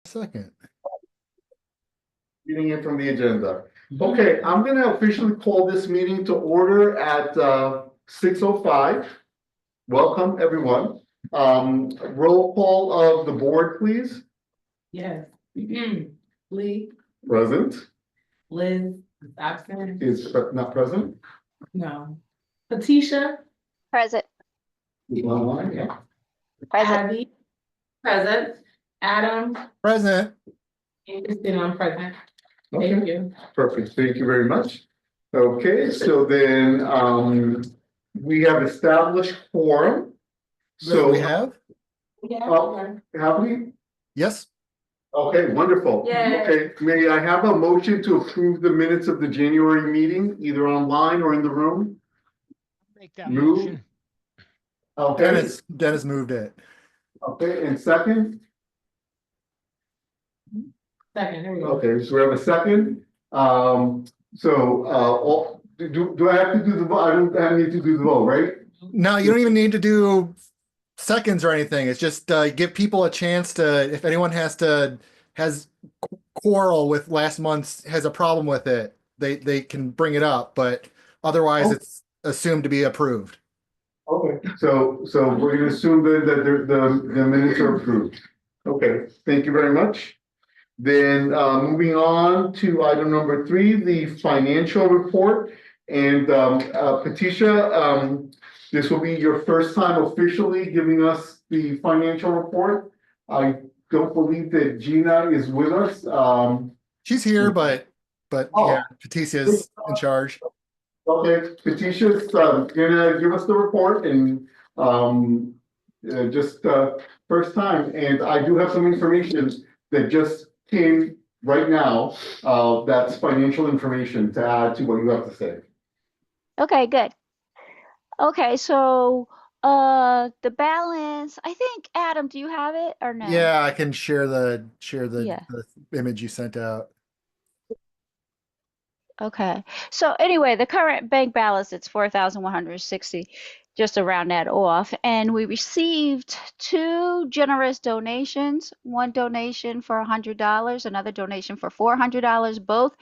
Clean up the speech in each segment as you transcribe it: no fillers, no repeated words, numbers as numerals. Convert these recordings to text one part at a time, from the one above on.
Second. Reading it from the agenda. Okay, I'm gonna officially call this meeting to order at 6:05. Welcome, everyone. Roll call of the board, please. Yes. Lee, Present. Liz, absent. Is not present. No. Patricia, Present. Online, yeah. Present. Abby, present. Adam, Present. and Christina, I'm present. Okay, Thank you. perfect. Thank you very much. Okay, so then we have established quorum. So we have? Yeah. have we? Yes. Okay, wonderful. Yay. Okay, may I have a motion to approve the minutes of the January meeting, either online or in the room? Make that Move. motion. Okay, Dennis moved it. okay, and second? Second, there we go. Okay, so we have a second. Do I have to do the vote? I don't need to do the vote, right? No, you don't even need to do seconds or anything. It's just give people a chance to, if anyone has quarrel with last month's, has a problem with it, they can bring it up, but otherwise Oh. it's assumed to be approved. Okay, so we're gonna assume that the minutes are approved. Okay, thank you very much. Then moving on to item number 3, the financial report. And Patricia, this will be your first time officially giving us the financial report. I don't believe that Gina is with us. She's here, but Oh. yeah, Paticia's in charge. Okay, Patricia's gonna give us the report and just first time. And I do have some information that just came right now. That's financial information to add to what you have to say. Okay, good. Okay, so the balance, I think, Adam, do you have it or no? Yeah, I can share the Yeah. the image you sent out. Okay. So anyway, the current bank balance, it's 4,160, just to round that off. And we received 2 generous donations, one donation for $100, another donation for $400. Both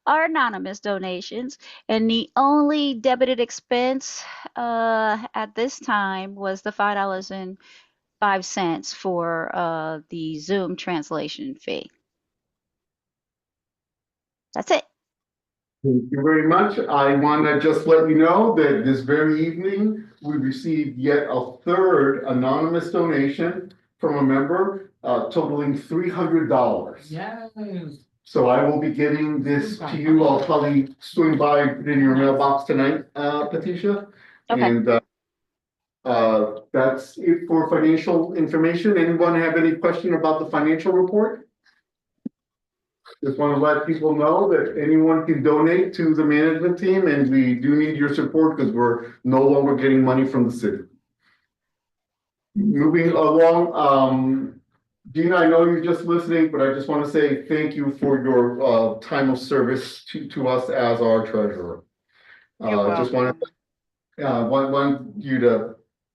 are anonymous donations. And the only debited expense at this time was the $5.05 for the Zoom translation fee. That's it. Thank you very much. I want to just let you know that this very evening, we received yet a third anonymous donation from a member totaling $300. Yes. So I will be getting this to you. I'll probably swing by put it in your mailbox tonight, Patricia. Okay. And that's it for financial information. Anyone have any question about the financial report? Just want to let people know that anyone can donate to the management team, and we do need your support because we're no longer getting money from the city. Moving along, Gina, I know you're just listening, but I just want to say thank you for your time of service to us as our treasurer. Just want you to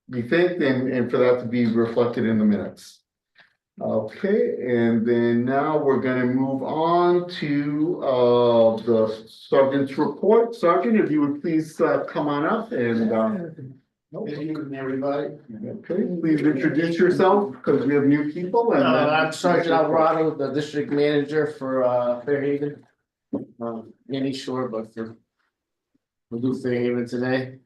be thanked and for that to be reflected in the minutes. Okay, and then now we're going to move on to the sergeant's report. Sergeant, if you would please come on up and good evening, everybody. Okay, please introduce yourself because we have new people. And I'm Sergeant Alvarado, the district manager for Fairhaven. Any short, but we'll do Fairhaven today.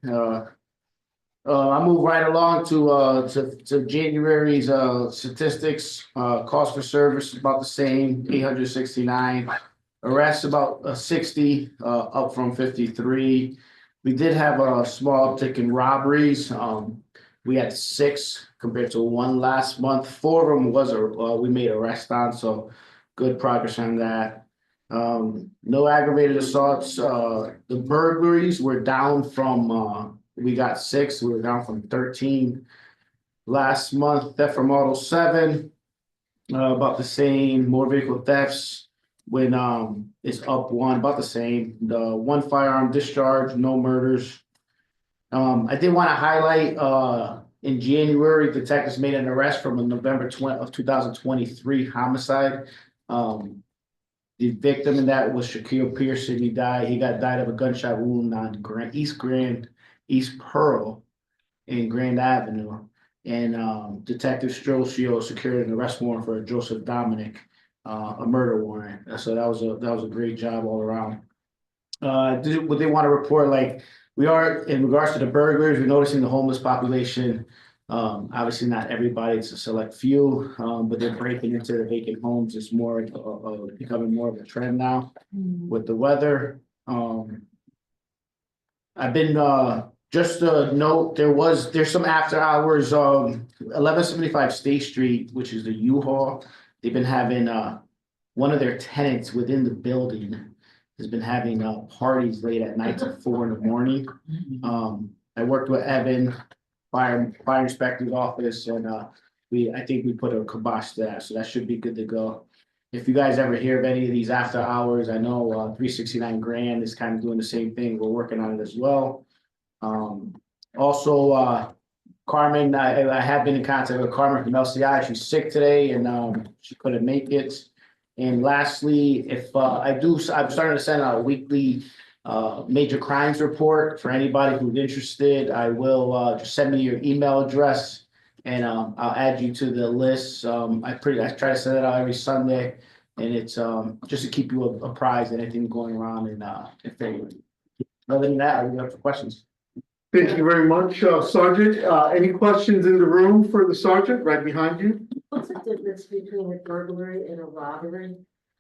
I move right along to January's statistics. Cost for service is about the same, 869. Arrests about 60, up from 53. We did have a small uptick in robberies. We had 6 compared to 1 last month. 4 of them was we made arrests on, so good progress on that. No aggravated assaults. The burglaries were down from we got 6. We were down from 13 last month. Theft from auto 7, about the same. More vehicle thefts when it's up 1, about the same. The 1 firearm discharge, no murders. I did want to highlight In January, detectives made an arrest from a November 2023 homicide. The victim in that was Shaquille Pearson. He died of a gunshot wound on East Pearl in Grand Avenue. And Detective Strocio secured an arrest warrant for Joseph Dominic, a murder warrant. So that was a great job all around. What they want to report, like we are in regards to the burglars, we're noticing the homeless population. Obviously not everybody, it's a select few, but they're breaking into the vacant homes. It's more becoming more of a trend now with the weather. I've been just a note, there's some after hours, 1175 State Street, which is the U-Haul. They've been having one of their tenants within the building has been having parties late at night till 4 in the morning. I worked with Evan, fire inspector's office, and I think we put a kibosh to that, so that should be good to go. If you guys ever hear of any of these after hours, I know 369 Grand is kind of doing the same thing. We're working on it as well. Also, Carmen, I have been in contact with Carmen from LCI. She's sick today and she couldn't make it. And lastly, I'm starting to send out a weekly major crimes report for anybody who's interested. I will just send me your email address and I'll add you to the list. I try to send it out every Sunday, and it's just to keep you apprised of anything going around in February. Other than that, I'll be up for questions. Thank you very much, Sergeant. Any questions in the room for the sergeant right behind you? What's the difference between a burglary and a robbery?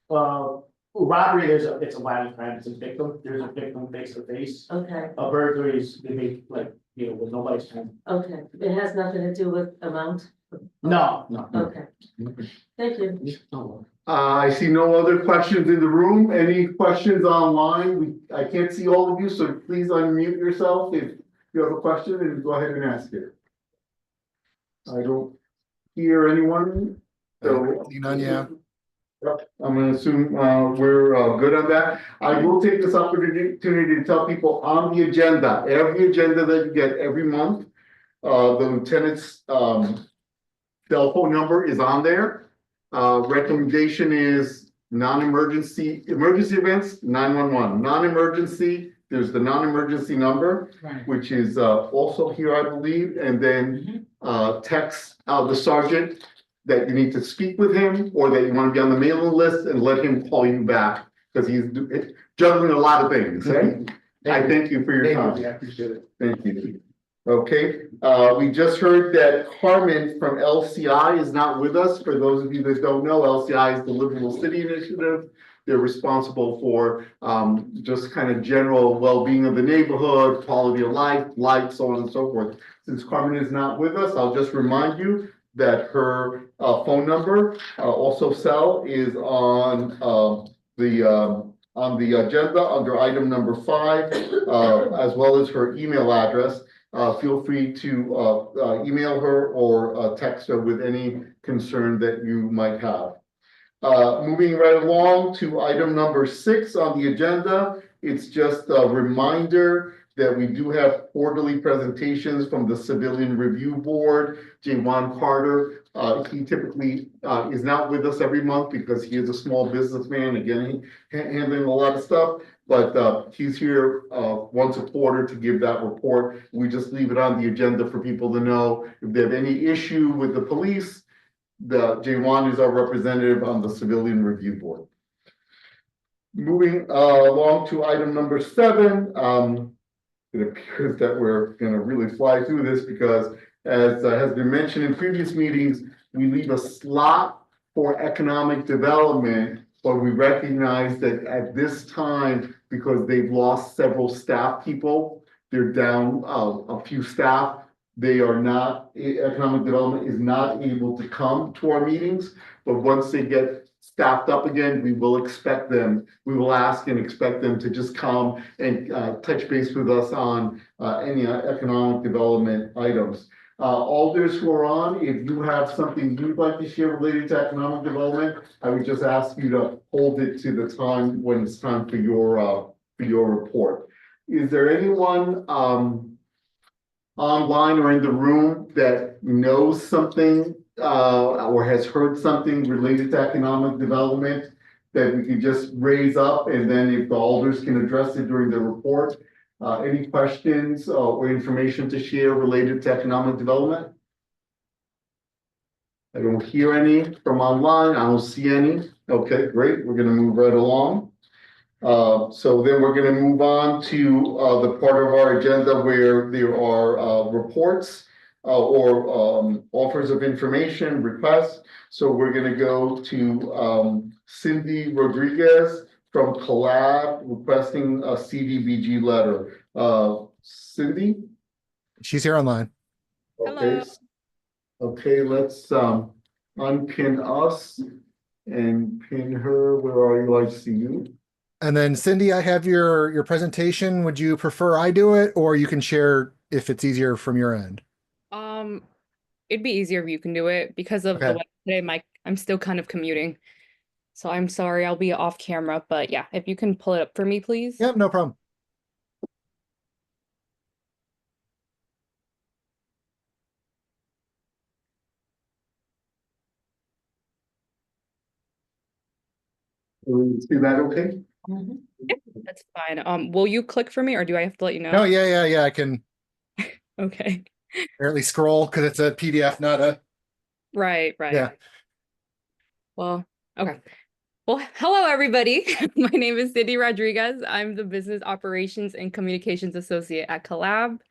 Robbery, it's a violent crime, it's a victim, there's a victim face to face. Okay, A burglary is, they make like, with nobody's home. okay. It has nothing to do with amount? No. Okay. Thank you. I see no other questions in the room. Any questions online? I can't see all of you, so please unmute yourself if you have a question and go ahead and ask it. I don't hear anyone. So None, yeah. I'm gonna assume we're good on that. I will take this opportunity to tell people on the agenda, every agenda that you get every month, the lieutenant's cell phone number is on there. Recommendation is non-emergency, emergency events, 911. Non-emergency, there's the non-emergency number, which is also here, I believe, and then text the sergeant that you need to speak with him or that you want to be on the mailing list and let him call you back because he's juggling a lot of things, right? I thank you for your time. I appreciate it. Thank you. Okay, we just heard that Carmen from LCI is not with us. For those of you that don't know, LCI is the Livable City Initiative. They're responsible for just kind of general well-being of the neighborhood, quality of life, light, so on and so forth. Since Carmen is not with us, I'll just remind you that her phone number, also cell, is on the agenda under item number 5, as well as her email address. Feel free to email her or text her with any concern that you might have. Moving right along to item number 6 on the agenda, it's just a reminder that we do have quarterly presentations from the Civilian Review Board. Juan Carter, he typically is not with us every month because he is a small businessman, again, handling a lot of stuff, but he's here once a quarter to give that report. We just leave it on the agenda for people to know if they have any issue with the police. Juan is our representative on the Civilian Review Board. Moving along to item number 7, it appears that we're going to really fly through this because, as has been mentioned in previous meetings, we leave a slot for economic development, but we recognize that at this time, because they've lost several staff people, they're down a few staff. They are not, economic development is not able to come to our meetings, but once they get staffed up again, we will expect them, we will ask and expect them to just come and touch base with us on any economic development items. Alders who are on, if you have something you'd like to share related to economic development, I would just ask you to hold it to the time when it's time for your report. Is there anyone online or in the room that knows something or has heard something related to economic development that we could just raise up, and then if the alders can address it during the report. Any questions or information to share related to economic development? I don't hear any from online. I don't see any. Okay, great. We're gonna move right along. So then we're gonna move on to the part of our agenda where there are reports or offers of information, requests. So we're gonna go to Cindy Rodriguez from Collab requesting a CDBG letter. Cindy? She's here online. Okay. Okay, let's unpin us and pin her. Where are you? I see you. And then Cindy, I have your presentation. Would you prefer I do it, or you can share if it's easier from your end? Um, it'd be easier if you can do it because of the Okay. weather today. I'm still kind of commuting, so I'm sorry I'll be off camera. But yeah, if you can pull it up for me, please. Yep, no problem. See that okay? That's fine. Will you click for me, or do I have to let you know? No, yeah. I can Okay. barely scroll because it's a PDF, not a. Right. Yeah. Well, okay. Well, hello everybody. My name is Cindy Rodriguez. I'm the Business Operations and Communications Associate at Collab.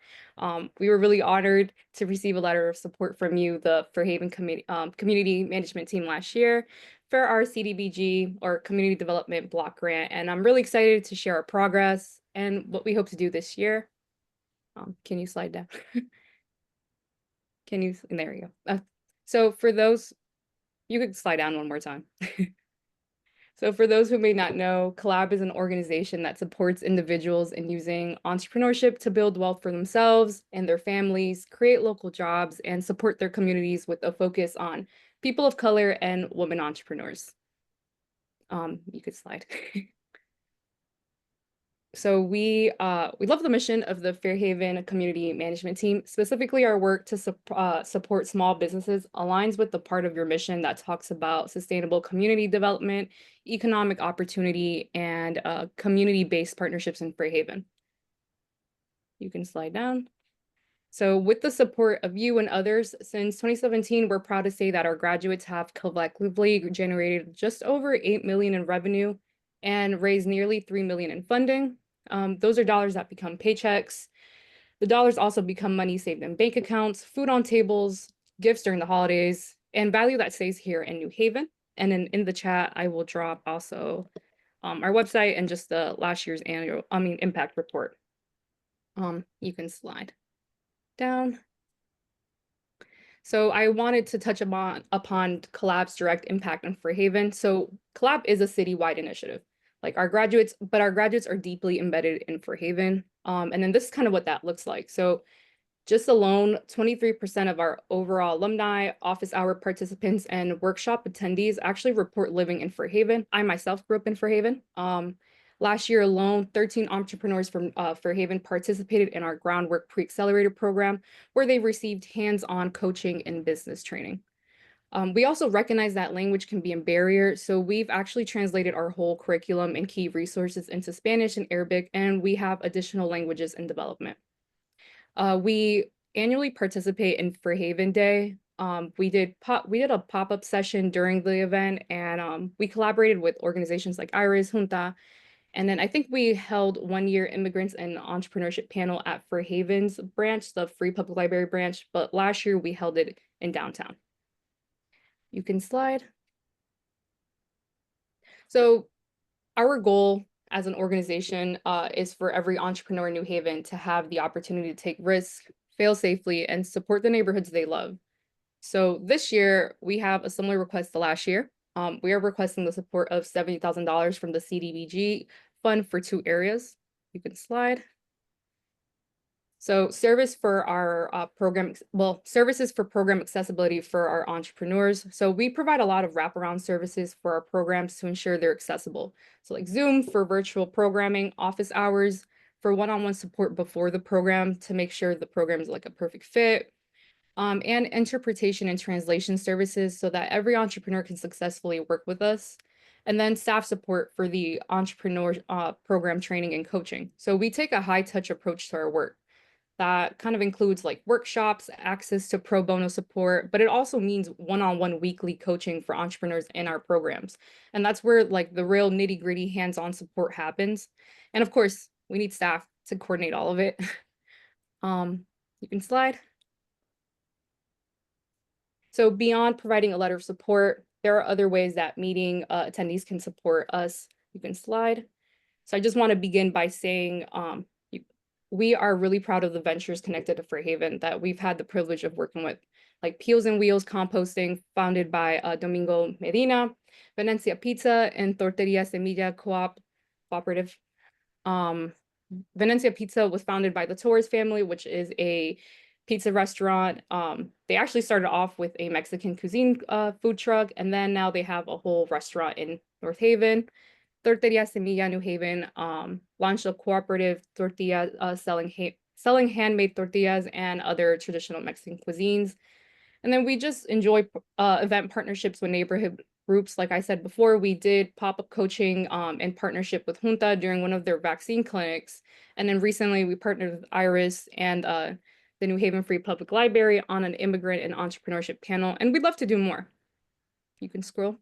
We were really honored to receive a letter of support from you, the Fairhaven Community Management Team last year for our CDBG or Community Development Block Grant. And I'm really excited to share our progress and what we hope to do this year. Can you slide down? There you go. So for those, you could slide down one more time. So for those who may not know, Collab is an organization that supports individuals in using entrepreneurship to build wealth for themselves and their families, create local jobs, and support their communities with a focus on people of color and women entrepreneurs. You could slide. So we love the mission of the Fairhaven Community Management Team. Specifically, our work to support small businesses aligns with the part of your mission that talks about sustainable community development, economic opportunity, and community-based partnerships in Fairhaven. You can slide down. So with the support of you and others, since 2017, we're proud to say that our graduates have collectively generated just over 8 million in revenue and raised nearly 3 million in funding. Those are dollars that become paychecks. The dollars also become money saved in bank accounts, food on tables, gifts during the holidays, and value that stays here in New Haven. And then in the chat, I will drop also our website and just the last year's impact report. You can slide down. So I wanted to touch upon Collab's direct impact on Fairhaven. So Collab is a citywide initiative. Like our graduates are deeply embedded in Fairhaven. And then this is kind of what that looks like. So just alone, 23% of our overall alumni, office hour participants, and workshop attendees actually report living in Fairhaven. I myself grew up in Fairhaven. Last year alone, 13 entrepreneurs from Fairhaven participated in our Groundwork Pre-Accelerator program, where they received hands-on coaching and business training. We also recognize that language can be a barrier, so we've actually translated our whole curriculum and key resources into Spanish and Arabic, and we have additional languages in development. We annually participate in Fairhaven Day. We did a pop-up session during the event, and we collaborated with organizations like IRIS, Junta, and then I think we held 1 year immigrants and entrepreneurship panel at Fairhaven's branch, the Free Public Library branch, but last year we held it in downtown. You can slide. So our goal as an organization is for every entrepreneur in New Haven to have the opportunity to take risks, fail safely, and support the neighborhoods they love. So this year, we have a similar request to last year. We are requesting the support of $70,000 from the CDBG fund for 2 areas. You can slide. So services for program accessibility for our entrepreneurs. So we provide a lot of wraparound services for our programs to ensure they're accessible. So like Zoom for virtual programming, office hours, for one-on-one support before the program to make sure the program is like a perfect fit, and interpretation and translation services so that every entrepreneur can successfully work with us. And then staff support for the entrepreneur program training and coaching. So we take a high touch approach to our work. That kind of includes like workshops, access to pro bono support, but it also means one-on-one weekly coaching for entrepreneurs in our programs. And that's where like the real nitty-gritty hands-on support happens. And of course, we need staff to coordinate all of it. You can slide. So beyond providing a letter of support, there are other ways that meeting attendees can support us. You can slide. So I just want to begin by saying we are really proud of the ventures connected to Fairhaven that we've had the privilege of working with, like Peels and Wheels Composting, founded by Domingo Medina, Venecia Pizza, and Torteria Semilla Cooperative. Venecia Pizza was founded by the Torres family, which is a pizza restaurant. They actually started off with a Mexican cuisine food truck, and then now they have a whole restaurant in North Haven. Torteria Semilla New Haven launched a cooperative tortilla selling handmade tortillas and other traditional Mexican cuisines. And then we just enjoy event partnerships with neighborhood groups. Like I said before, we did pop-up coaching in partnership with Junta during one of their vaccine clinics. And then recently we partnered with Iris and the New Haven Free Public Library on an immigrant and entrepreneurship panel. And we'd love to do more. You can scroll.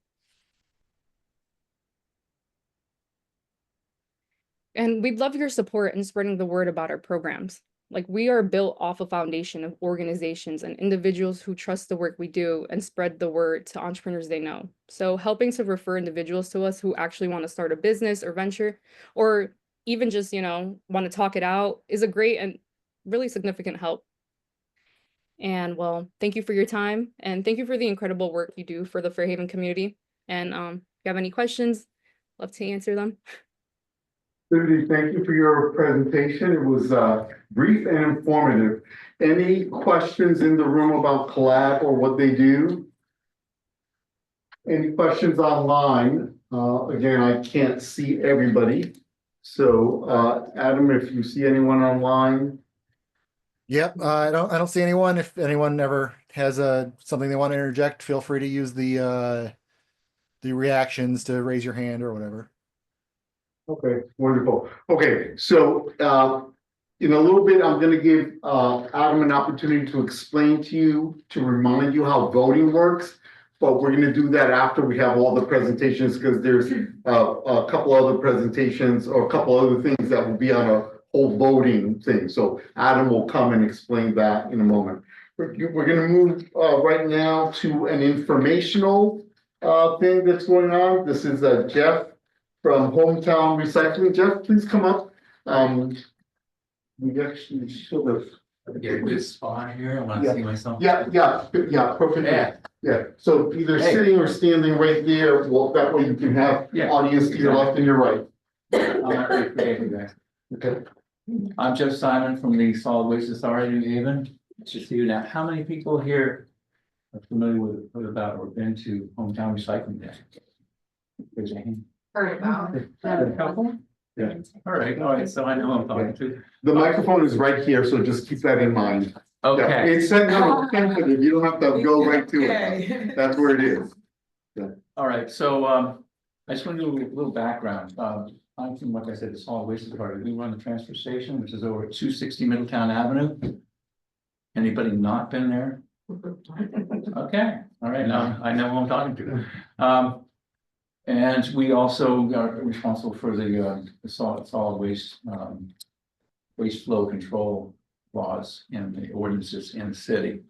And we'd love your support in spreading the word about our programs. Like we are built off a foundation of organizations and individuals who trust the work we do and spread the word to entrepreneurs they know. So helping to refer individuals to us who actually want to start a business or venture, or even just, want to talk it out is a great and really significant help. And well, thank you for your time and thank you for the incredible work you do for the Fairhaven community. And if you have any questions, love to answer them. Cindy, thank you for your presentation. It was brief and informative. Any questions in the room about Collab or what they do? Any questions online? Again, I can't see everybody. So Adam, if you see anyone online. Yep, I don't see anyone. If anyone ever has something they want to interject, feel free to use the reactions to raise your hand or whatever. Okay, wonderful. Okay, so in a little bit, I'm going to give Adam an opportunity to explain to you, to remind you how voting works. But we're going to do that after we have all the presentations because there's a couple other presentations or a couple other things that will be on a whole voting thing. So Adam will come and explain that in a moment. We're going to move right now to an informational thing that's going on. This is Jeff from Hometown Recycling. Jeff, please come up. We actually should have. Get a good spot here. I want to see myself. Yeah, perfect. Yeah. Yeah, so either Hey. sitting or standing right there, well, that way you can have Yeah. audience to your left and your right. I'm not very creative, guys. Okay. I'm Jeff Simon from the Solid Waste Authority of New Haven. Just see you now. How many people here are familiar with about or been to Hometown Recycling Day? Raise your hand. Heard about. A couple? Yeah. All right. So I know who I'm talking to. The microphone is right here, so just keep that in mind. Yeah, Okay. it's set, no, sensitive. You don't have to go right to it. Okay. That's where it is. All right. So I just want to do a little background. I'm from, like I said, the Solid Waste Authority. We run the transfer station, which is over at 260 Middletown Avenue. Anybody not been there? Okay, all right, now I know who I'm talking to. And we also are responsible for the solid waste waste flow control laws and the ordinances in the city.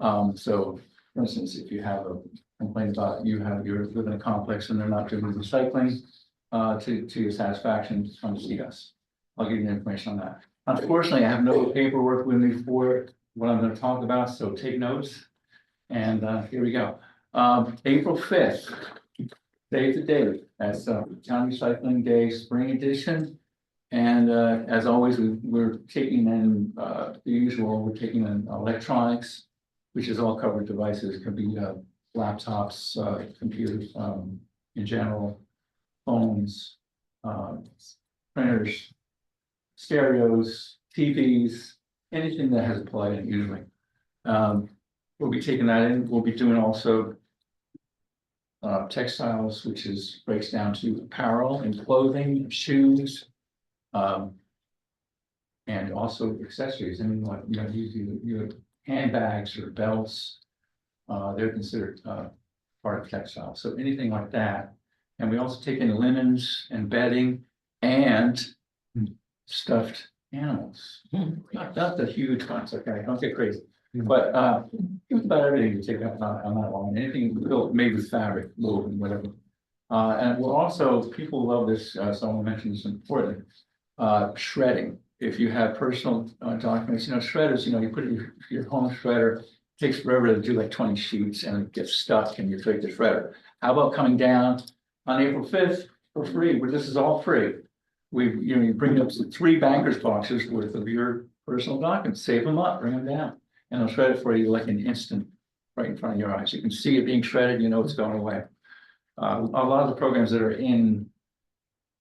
So for instance, if you have a complaint about you live in a complex and they're not doing recycling to your satisfaction, come see us. I'll give you the information on that. Unfortunately, I have no paperwork with me for what I'm going to talk about, so take notes. And here we go. April 5th, save the date. That's Town Recycling Day Spring Edition. And as always, we're taking in the usual. We're taking in electronics, which is all covered devices. It could be laptops, computers in general, phones, printers, stereos, TVs, anything that has a plug in it usually. We'll be taking that in. We'll be doing also textiles, which breaks down to apparel and clothing, shoes, and also accessories. I mean, like, you know, your handbags or belts, they're considered part of textiles. So anything like that. And we also take in linens and bedding and stuffed animals. Not the huge ones, okay? Don't get crazy. But just about everything you take up on that line, anything built made with fabric, woven, whatever. And we'll also, people love this, someone mentioned this important, shredding. If you have personal documents, you know, shredders, you know, you put it in your home shredder, it takes forever to do like 20 sheets and it gets stuck and you take the shredder. How about coming down on April 5th for free, where this is all free? You bring up 3 bankers boxes worth of your personal documents, save them up, bring them down. And they'll shred it for you like an instant, right in front of your eyes. You can see it being shredded, you know it's going away. A lot of the programs that are in,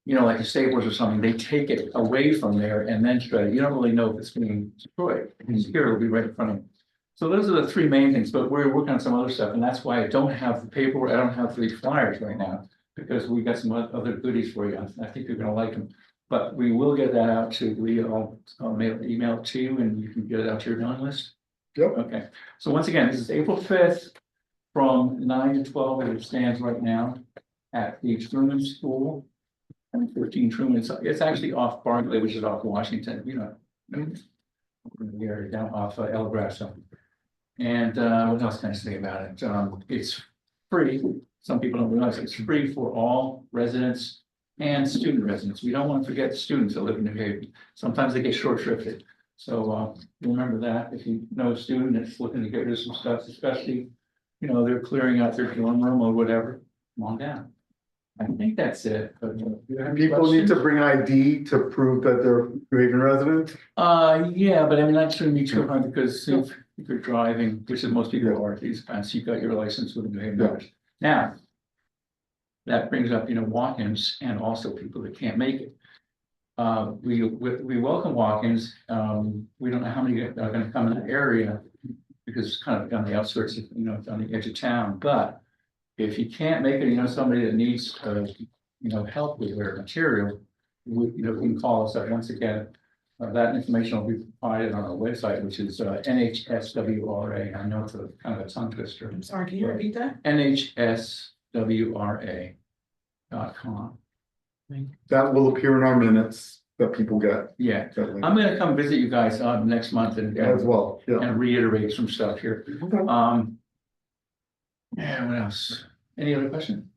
you know, like a Staples or something, they take it away from there and then shred it. You don't really know if it's being destroyed. Here it'll be right in front of you. So those are the 3 main things, but we're working on some other stuff, and that's why I don't have the paperwork. I don't have the flyers right now because we got some other goodies for you. I think you're going to like them. But we will get that out to I'll email it to you, and you can get it out to your mailing list. Yep. Okay. So once again, this is April 5th from 9 to 12 as it stands right now at the Truman School. 13 Truman. It's actually off Barclay, which is off Washington. You know, the area down off El Grasso. And what else can I say about it? It's free. Some people don't realize it's free for all residents and student residents. We don't want to forget the students that live in New Haven. Sometimes they get short-shrifted. So remember that if you know a student that's looking to get rid of some stuff, especially, you know, they're clearing out their dorm room or whatever, come on down. I think that's it. But, do you have any People need to questions? bring ID to prove that they're New Haven residents. Yeah, but I mean, that shouldn't be too hard because if you're driving, which is most people are these times, you've got your license with the New Haven numbers. Now, that brings up, you know, walk-ins and also people that can't make it. We welcome walk-ins. We don't know how many are going to come in the area because it's kind of on the outskirts, you know, it's on the edge of town. But if you can't make it, you know, somebody that needs, you know, help with their material, you know, you can call us up once again. That information will be provided on our website, which is NHSWRA. I know it's a kind of a tongue twister. I'm sorry, can you repeat that? NHSWRA.com. That will appear in our minutes that people get. Yeah, That link I'm gonna come visit you guys next month and as well. Yeah. and reiterate some stuff here. Okay. Yeah, what else? Any other question?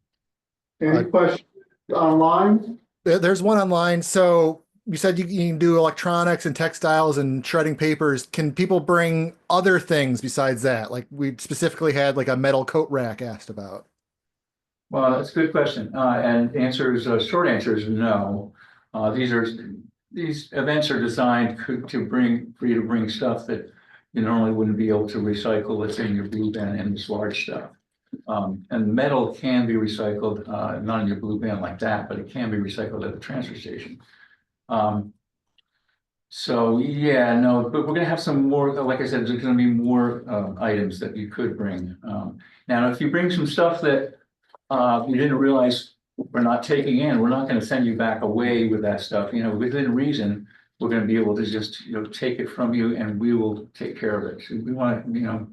Any questions online? There's one online. So you said you can do electronics and textiles and shredding papers. Can people bring other things besides that? Like we specifically had like a metal coat rack asked about. Well, that's a good question. And the answer is, short answer is no. These events are designed for you to bring stuff that you normally wouldn't be able to recycle. Let's say in your blue bin and this large stuff. And metal can be recycled, not in your blue bin like that, but it can be recycled at the transfer station. So yeah, no, but we're gonna have some more, like I said, there's gonna be more items that you could bring. Now, if you bring some stuff that you didn't realize we're not taking in, we're not gonna send you back away with that stuff, you know, within reason. We're gonna be able to just, you know, take it from you and we will take care of it. So we wanna, you know,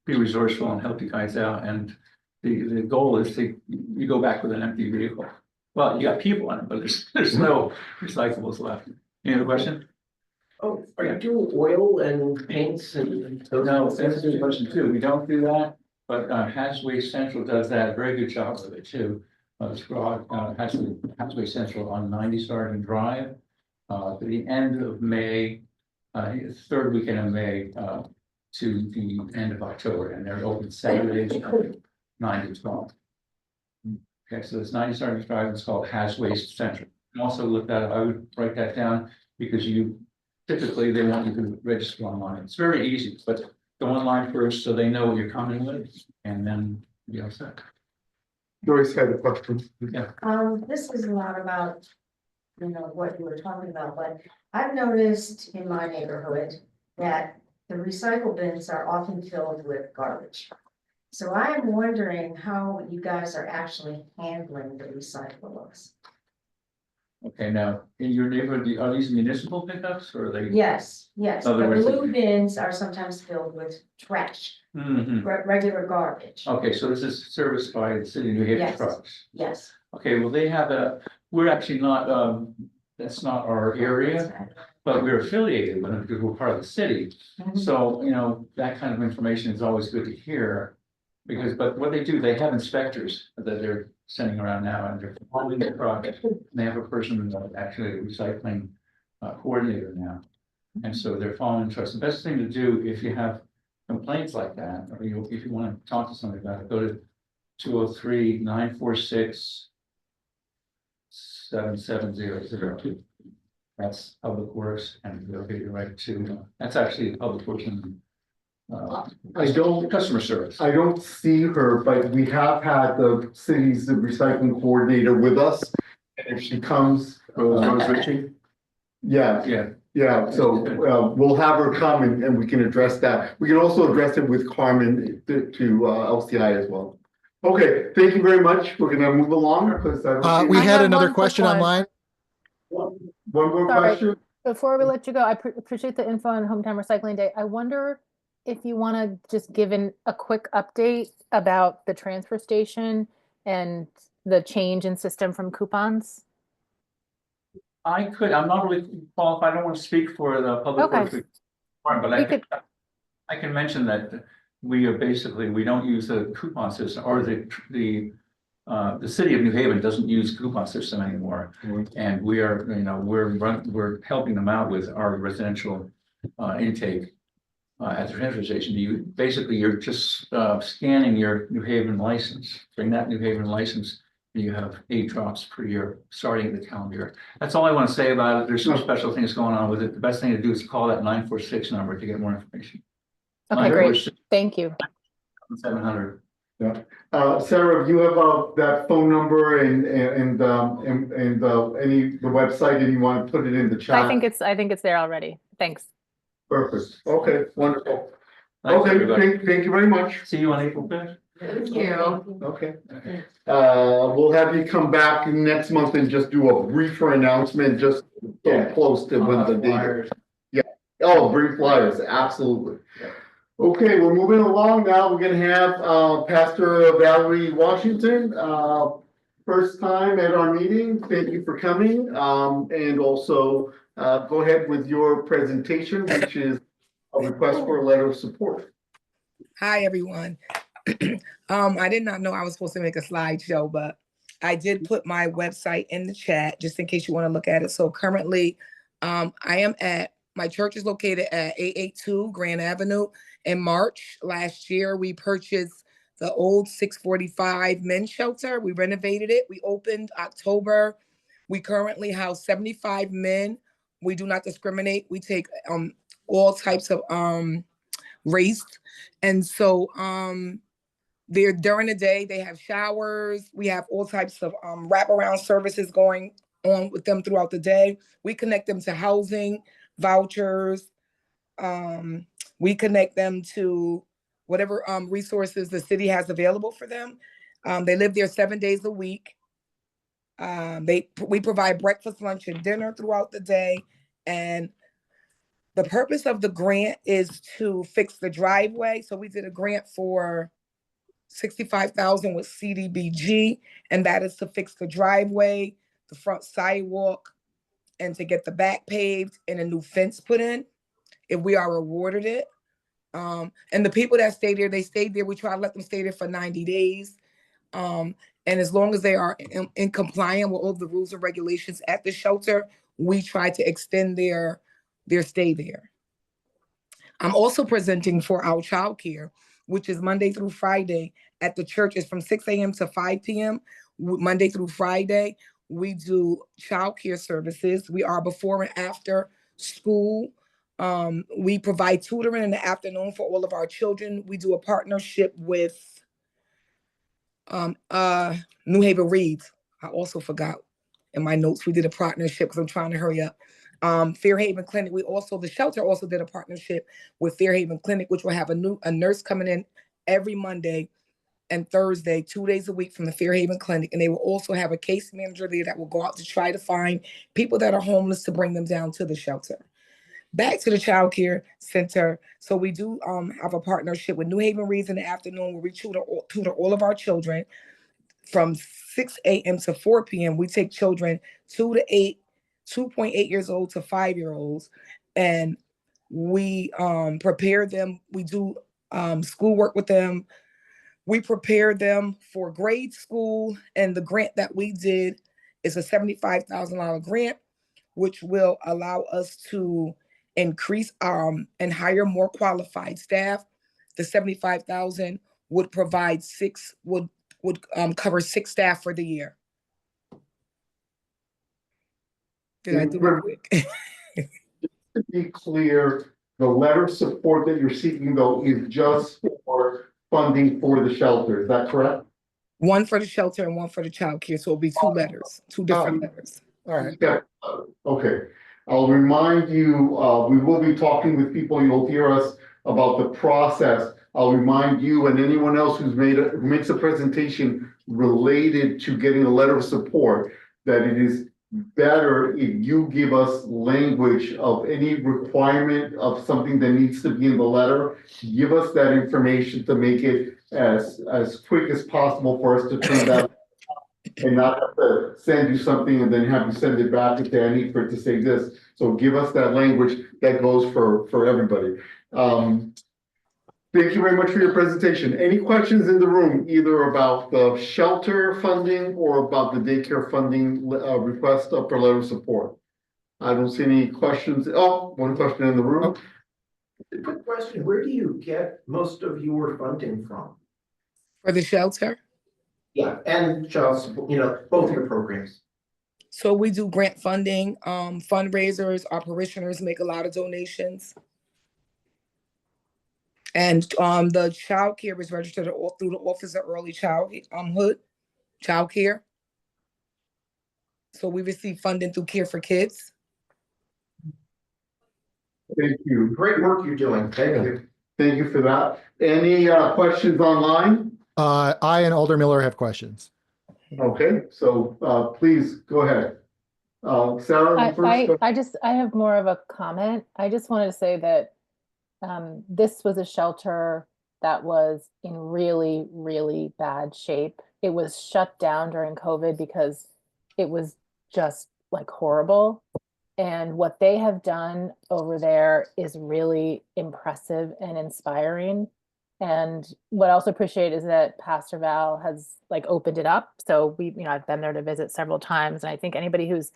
be resourceful and help you guys out. And the goal is you go back with an empty vehicle. Well, you got people in it, but there's no recyclables left. Any other question? Oh, are you doing oil and paints and those? No, that's a good question too. We don't do that, but Haz Waste Central does that. Very good job with it too. It's called Haz Waste Central on 90 Sergeant Drive. To the end of May, third weekend of May, to the end of October, and they're open Saturdays from 9 to 12. Okay, so it's 90 Sergeant Drive. It's called Haz Waste Central. And also look that I would write that down because typically they want you to register online. It's very easy, but go online first so they know what you're coming with, and then you know set. Joyce had a question. Yeah. This is a lot about you know, what you were talking about, but I've noticed in my neighborhood that the recycle bins are often filled with garbage. So I'm wondering how you guys are actually handling the recyclables. Okay, now, in your neighborhood, are these municipal pickups or are they? Yes, yes, the Other words, blue bins are sometimes filled with trash, Mhm. regular garbage. Okay, so this is serviced by the city of New Haven Yes. trucks. Yes. Okay, well, they have we're actually not, that's not our area, but we're affiliated with them because we're part of the city. Mhm. So, you know, that kind of information is always good to hear. Because, but what they do, they have inspectors that they're sending around now and they're following the truck. And they have a person actually a recycling coordinator now. And so they're following trucks. The best thing to do if you have complaints like that, or if you want to talk to somebody about it, go to 203-946-7700. That's Public Works and they'll get you right to, that's actually Public Works and customer service. I don't see her, but we have had the city's recycling coordinator with us. And if she comes. Rose Ritchie? Yeah, Yeah, yeah, so we'll have her come and we can address that. We can also address it with Carmen to LCI as well. Okay, thank you very much. We're gonna move along because We I had have another one quick question one. online. one more Sorry. question. Before we let you go, I appreciate the info on Hometown Recycling Day. I wonder if you want to just give a quick update about the transfer station and the change in system from coupons. I'm not really qualified, I don't want to speak for the public Okay. works department, but I can mention that we are basically, we don't use a coupon system, or the city of New Haven doesn't use coupon system anymore. And we are, you know, we're helping them out with our residential intake at the transfer station. You're just scanning your New Haven license, bring that New Haven license. You have 8 drops per year, starting the calendar year. That's all I want to say about it. There's some special things going on with it. The best thing to do is call that 946 number to get more information. Okay, great. Thank you. 700. Yeah. Sarah, you have that phone number and the website, and you want to put it in the chat? I think it's there already. Thanks. Perfect. Okay, wonderful. Thanks, Okay, everybody. thank you very much. See you on April 5th. Thank you. Okay. We'll have you come back next month and just do a briefer announcement, just so close to when the date. Yeah. Oh, brief flyers, absolutely. Yeah. Okay, we're moving along now. We're gonna have Pastor Valerie Washington, first time at our meeting. Thank you for coming. And also go ahead with your presentation, which is a request for a letter of support. Hi, everyone. I did not know I was supposed to make a slideshow, but I did put my website in the chat just in case you want to look at it. So currently, my church is located at 882 Grand Avenue. In March last year, we purchased the old 645 men's shelter. We renovated it. We opened October. We currently house 75 men. We do not discriminate. We take all types of race. And so they're during the day, they have showers. We have all types of wraparound services going on with them throughout the day. We connect them to housing, vouchers. We connect them to whatever resources the city has available for them. They live there 7 days a week. We provide breakfast, lunch, and dinner throughout the day. And the purpose of the grant is to fix the driveway. So we did a grant for $65,000 with CDBG, and that is to fix the driveway, the front sidewalk, and to get the back paved and a new fence put in if we are awarded it. And the people that stay there, they stayed there. We try to let them stay there for 90 days. And as long as they are in compliance with all the rules and regulations at the shelter, we try to extend their stay there. I'm also presenting for our childcare, which is Monday through Friday at the church. It's from 6 a.m. to 5 p.m. Monday through Friday. We do childcare services. We are before and after school. We provide tutoring in the afternoon for all of our children. We do a partnership with New Haven Reads. I also forgot. in my notes, we did a partnership, because I'm trying to hurry up. Fairhaven Clinic, the shelter also did a partnership with Fairhaven Clinic, which will have a nurse coming in every Monday and Thursday, 2 days a week from the Fairhaven Clinic. And they will also have a case manager there that will go out to try to find people that are homeless to bring them down to the shelter. Back to the child care center. So we do have a partnership with New Haven Reads in the afternoon, where we tutor all of our children from 6 a.m. to 4 p.m. We take children 2.8 years old to 5-year-olds, and we prepare them. We do schoolwork with them. We prepare them for grade school, and the grant that we did is a $75,000 grant, which will allow us to increase and hire more qualified staff. The 75,000 would provide would cover 6 staff for the year. Did I do it quick? To be clear, the letter of support that you're seeking though is just for funding for the shelter, is that correct? One for the shelter and one for the child care. So it'll be 2 letters, 2 different letters. All right. Yeah, okay. I'll remind you, we will be talking with people, you'll hear us about the process. I'll remind you and anyone else who makes a presentation related to getting a letter of support, that it is better if you give us language of any requirement of something that needs to be in the letter. Give us that information to make it as quick as possible for us to turn that and not have to send you something and then have you send it back and say, I need for it to say this. So give us that language that goes for everybody. Thank you very much for your presentation. Any questions in the room, either about the shelter funding or about the daycare funding request for letter of support? I don't see any questions. Oh, one question in the room. Quick question, where do you get most of your funding from? For the shelter? Yeah, and child support, both your programs. So we do grant funding, fundraisers, our parishioners make a lot of donations. And the child care is registered through the Office of Early Childhood Child Care. So we receive funding through Care for Kids. Thank you. Great work you're doing. Thank you. Thank you for that. Any questions online? I and Alder Miller have questions. Okay, so please go ahead. Sarah, first. I have more of a comment. I just wanted to say that this was a shelter that was in really, really bad shape. It was shut down during COVID because it was just like horrible. And what they have done over there is really impressive and inspiring. And what I also appreciate is that Pastor Val has like opened it up. So I've been there to visit several times. And I think anybody who's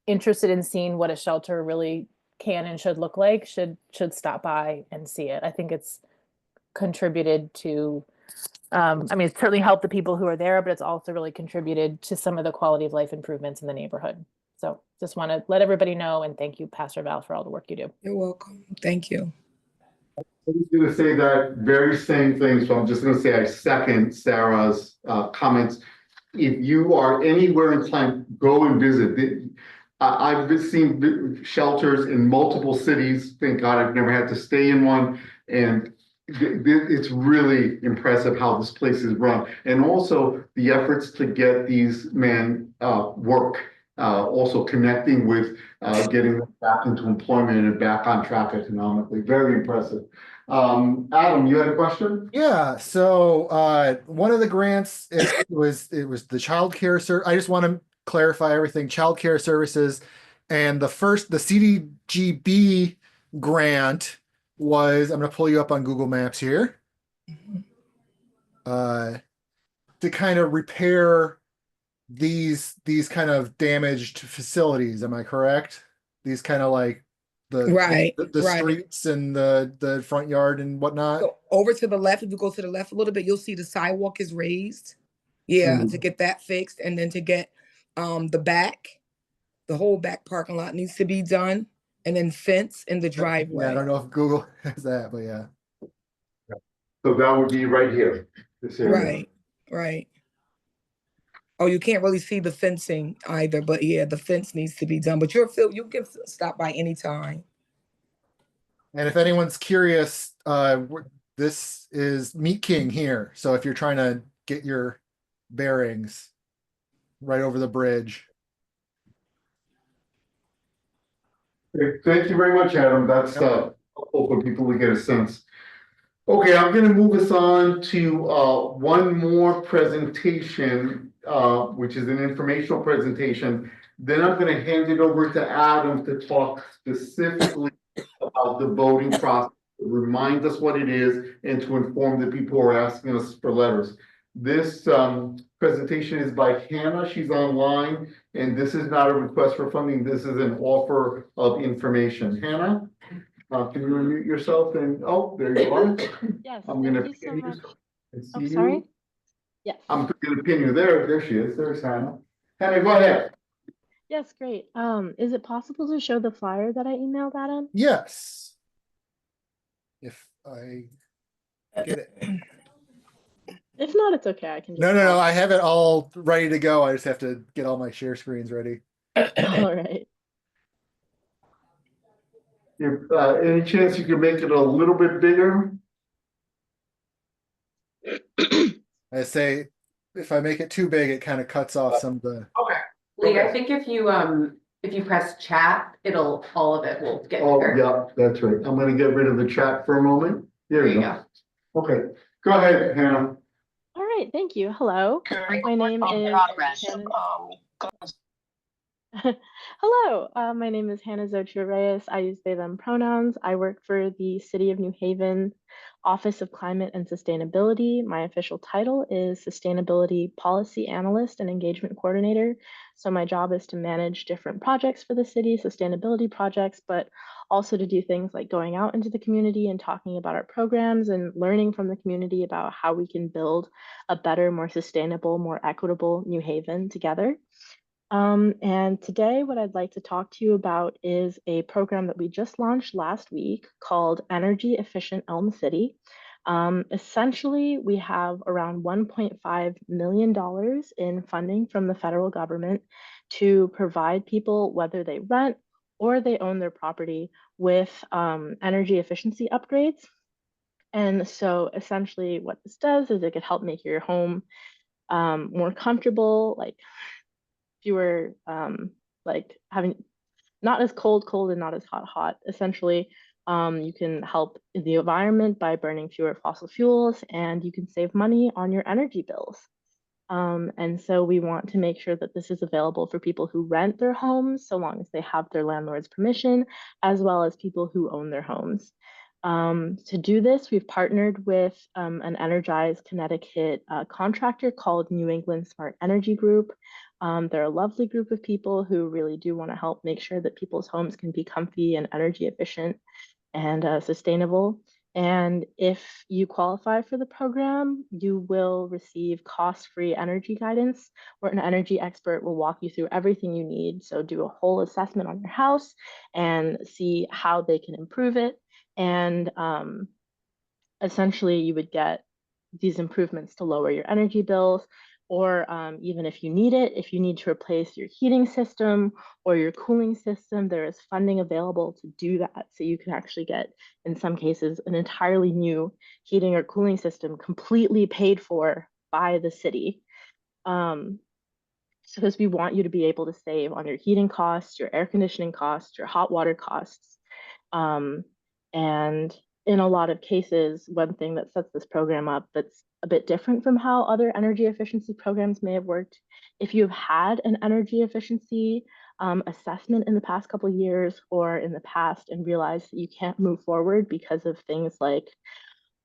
interested in seeing what a shelter really can and should look like should stop by and see it. I think it's contributed to, it's certainly helped the people who are there, but it's also really contributed to some of the quality of life improvements in the neighborhood. So just want to let everybody know, and thank you, Pastor Val, for all the work you do. You're welcome. Thank you. I was going to say that very same thing, so I'm just going to say I second Sarah's comments. If you are anywhere inclined, go and visit. I've seen shelters in multiple cities. Thank God I've never had to stay in one. And it's really impressive how this place is run. And also the efforts to get these men work, also connecting with getting them back into employment and back on track economically. Very impressive. Adam, you had a question? Yeah. So one of the grants, it was the child care. I just want to clarify everything. Child care services, and the CDGB grant was, I'm going to pull you up on Google Maps here, to kind of repair these kind of damaged facilities. Am I correct? These kind of like the streets and the front yard and whatnot. So over to the left, if you go to the left a little bit, you'll see the sidewalk is raised. Yeah, to get that fixed, and then to get the whole back parking lot needs to be done, and then fence in the driveway. Yeah, I don't know if Google has that, but yeah. So that would be right here. This area. Right. Oh, you can't really see the fencing either, but yeah, the fence needs to be done, but you can stop by anytime. And if anyone's curious, this is Meat King here. So if you're trying to get your bearings, right over the bridge. Okay, thank you very much, Adam. That's helpful for people to get a sense. Okay, I'm gonna move us on to one more presentation, which is an informational presentation. Then I'm gonna hand it over to Adam to talk specifically about the voting process, remind us what it is, and to inform the people who are asking us for letters. This presentation is by Hannah. She's online, and this is not a request for funding. This is an offer of information. Hannah, can you unmute yourself? And oh, there you are. Yes, I'm thank gonna you so pin much. I see Oh, sorry? you. Yes. I'm gonna pin you there. There she is. There's Hannah. Hannah, go ahead. Yes, great. Is it possible to show the flyer that I emailed Adam? Yes. If I get it. If not, it's okay. I can just No. talk. I have it all ready to go. I just have to get all my share screens ready. All right. If any chance you can make it a little bit bigger? I say, if I make it too big, it kind of cuts off some of the. Lee, I Okay. think if you press chat, all of it will get Oh, bigger. yeah, that's right. I'm gonna get rid of the chat for a moment. There you go. Okay, go ahead, Hannah. All right, thank you. Hello. My name is Hannah. Hello, my name is Hannah Zochia Reyes. I use they, them pronouns. I work for the City of New Haven Office of Climate and Sustainability. My official title is Sustainability Policy Analyst and Engagement Coordinator. So my job is to manage different projects for the city, sustainability projects, but also to do things like going out into the community and talking about our programs and learning from the community about how we can build a better, more sustainable, more equitable New Haven together. And today, what I'd like to talk to you about is a program that we just launched last week called Energy Efficient Elm City. Essentially, we have around $1.5 million in funding from the federal government to provide people, whether they rent or they own their property, with energy efficiency upgrades. And so essentially what this does is it could help make your home more comfortable, like fewer like having not as cold and not as hot. Essentially, you can help the environment by burning fewer fossil fuels, and you can save money on your energy bills. And so we want to make sure that this is available for people who rent their homes, so long as they have their landlord's permission, as well as people who own their homes. To do this, we've partnered with an energized Connecticut contractor called New England Smart Energy Group. They're a lovely group of people who really do want to help make sure that people's homes can be comfy and energy efficient and sustainable. And if you qualify for the program, you will receive cost-free energy guidance, where an energy expert will walk you through everything you need. So do a whole assessment on your house and see how they can improve it. And essentially, you would get these improvements to lower your energy bills, or even if you need it, if you need to replace your heating system or your cooling system, there is funding available to do that. So you can actually get, in some cases, an entirely new heating or cooling system completely paid for by the city. Because we want you to be able to save on your heating costs, your air conditioning costs, your hot water costs. And in a lot of cases, one thing that sets this program up that's a bit different from how other energy efficiency programs may have worked, if you've had an energy efficiency assessment in the past couple of years or in the past and realized that you can't move forward because of things like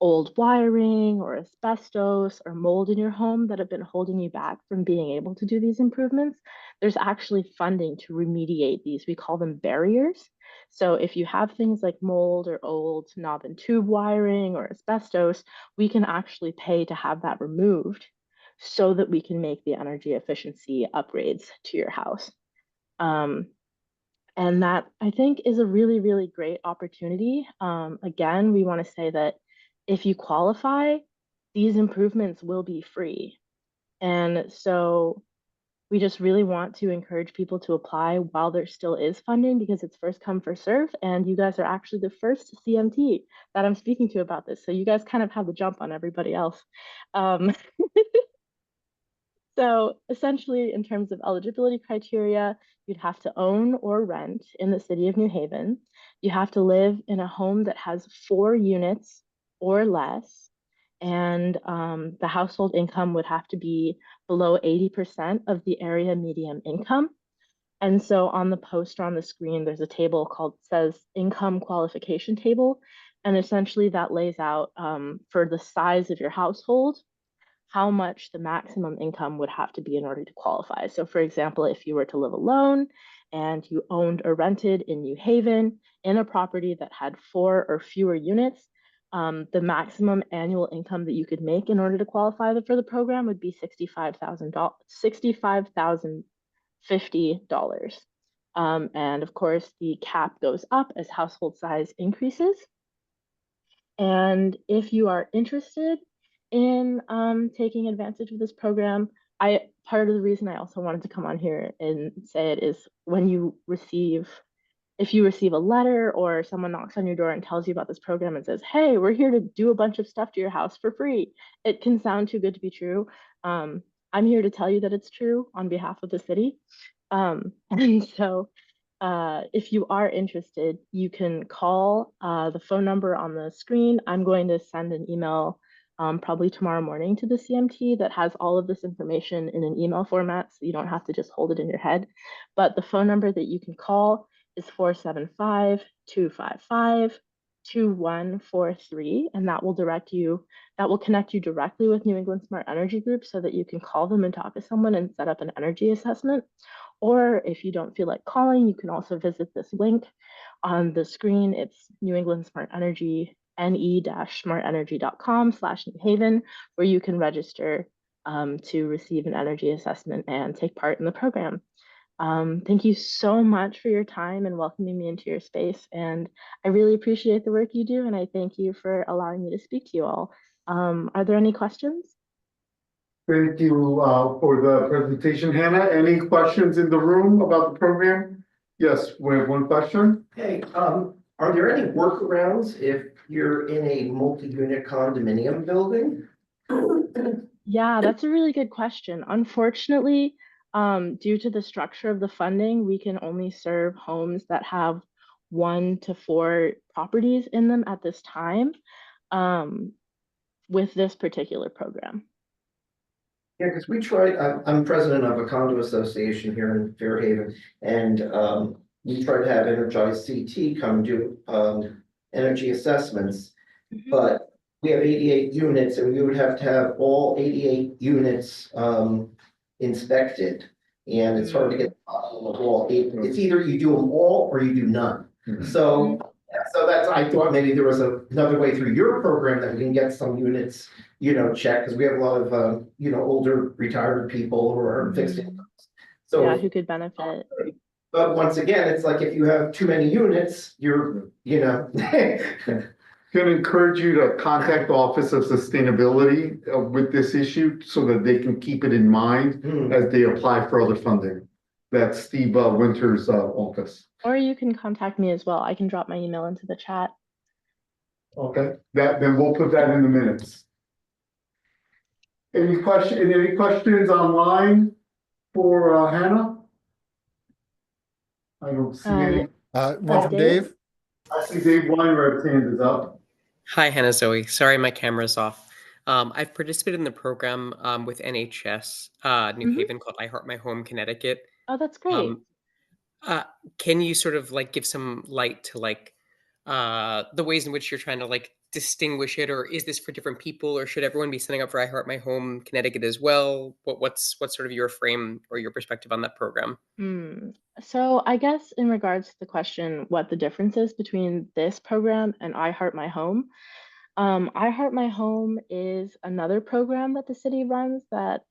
old wiring or asbestos or mold in your home that have been holding you back from being able to do these improvements, there's actually funding to remediate these. We call them barriers. So if you have things like mold or old knob and tube wiring or asbestos, we can actually pay to have that removed so that we can make the energy efficiency upgrades to your house. And that, I think, is a really, really great opportunity. Again, we want to say that if you qualify, these improvements will be free. And so We just really want to encourage people to apply while there still is funding because it's first come, first serve. And you guys are actually the first CMT that I'm speaking to about this. So you guys kind of have the jump on everybody else. Um, so essentially, in terms of eligibility criteria, you'd have to own or rent in the city of New Haven. You have to live in a home that has 4 units or less. And the household income would have to be below 80% of the area median income. And so on the poster on the screen, there's a table called says income qualification table. And essentially that lays out for the size of your household, how much the maximum income would have to be in order to qualify. So for example, if you were to live alone and you owned or rented in New Haven in a property that had 4 or fewer units, the maximum annual income that you could make in order to qualify for the program would be $65,050. And of course, the cap goes up as household size increases. And if you are interested in taking advantage of this program, part of the reason I also wanted to come on here and say it is when you receive, if you receive a letter or someone knocks on your door and tells you about this program and says, hey, we're here to do a bunch of stuff to your house for free, it can sound too good to be true. I'm here to tell you that it's true on behalf of the city. And so if you are interested, you can call the phone number on the screen. I'm going to send an email probably tomorrow morning to the CMT that has all of this information in an email format, so you don't have to just hold it in your head. But the phone number that you can call is 475-255-2143, and that will connect you directly with New England Smart Energy Group so that you can call them and talk to someone and set up an energy assessment. Or if you don't feel like calling, you can also visit this link on the screen. It's New England Smart Energy, ne-smartenergy.com/New Haven, where you can register to receive an energy assessment and take part in the program. Thank you so much for your time and welcoming me into your space. And I really appreciate the work you do. And I thank you for allowing me to speak to you all. Are there any questions? Thank you for the presentation, Hannah. Any questions in the room about the program? Yes, we have one question. Hey, are there any workarounds if you're in a multi-unit condominium building? Yeah, that's a really good question. Unfortunately, due to the structure of the funding, we can only serve homes that have 1 to 4 properties in them at this time with this particular program. Yeah, because we tried, I'm president of a condo association here in Fairhaven, and we tried to have Energize CT come do energy assessments. But we have 88 units and we would have to have all 88 units inspected. And it's hard to get all 8. It's either you do them all or you do none. So that's, I thought maybe there was another way through your program that we can get some units, checked, because we have a lot of, older retired people who are fixed incomes. So yeah, who could benefit. But once again, it's like if you have too many units, you're, Can encourage you to contact the Office of Sustainability with this issue so that they can keep it in mind as they apply for other funding. That's Steve Winter's office. Or you can contact me as well. I can drop my email into the chat. Okay, then we'll put that in the minutes. Any questions online for Hannah? I don't see any. One from Dave. I see Dave Weinright's hand is up. Hi, Hannah Zoe. Sorry, my camera's off. I've participated in the program with NHS New Haven called I Heart My Home Connecticut. Oh, that's great. Can you sort of like give some light to like the ways in which you're trying to like distinguish it, or is this for different people, or should everyone be signing up for I Heart My Home Connecticut as well? What's sort of your frame or your perspective on that program? So I guess in regards to the question, what the difference is between this program and I Heart My Home, I Heart My Home is another program that the city runs that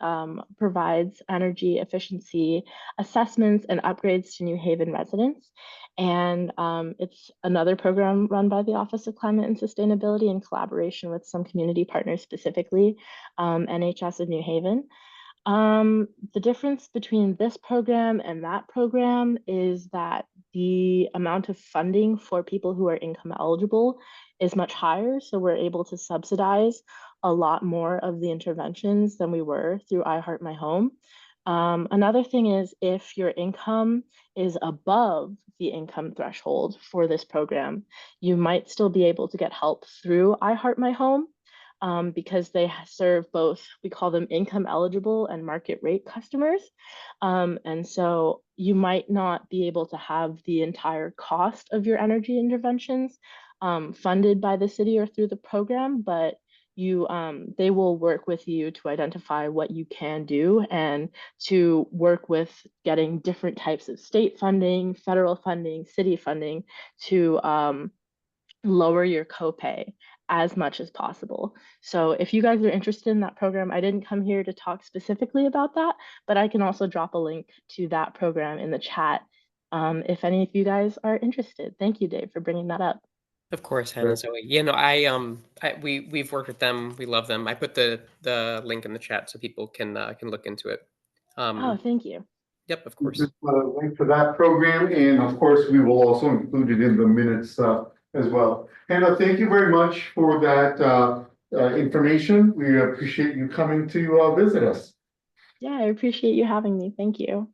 provides energy efficiency assessments and upgrades to New Haven residents. And it's another program run by the Office of Climate and Sustainability in collaboration with some community partners, specifically NHS of New Haven. The difference between this program and that program is that the amount of funding for people who are income eligible is much higher. So we're able to subsidize a lot more of the interventions than we were through I Heart My Home. Another thing is if your income is above the income threshold for this program, you might still be able to get help through I Heart My Home. Because they serve both, we call them income eligible and market rate customers. And so you might not be able to have the entire cost of your energy interventions funded by the city or through the program, but they will work with you to identify what you can do and to work with getting different types of state funding, federal funding, city funding to lower your copay as much as possible. So if you guys are interested in that program, I didn't come here to talk specifically about that, but I can also drop a link to that program in the chat if any of you guys are interested. Thank you, Dave, for bringing that up. Of course, Hannah, Zoe. Yeah, no, we've worked with them. We love them. I put the link in the chat so people can look into it. Oh, thank you. Yep, of course. Just a link to that program, and of course, we will also include it in the minutes as well. Hannah, thank you very much for that information. We appreciate you coming to visit us. Yeah, I appreciate you having me. Thank you.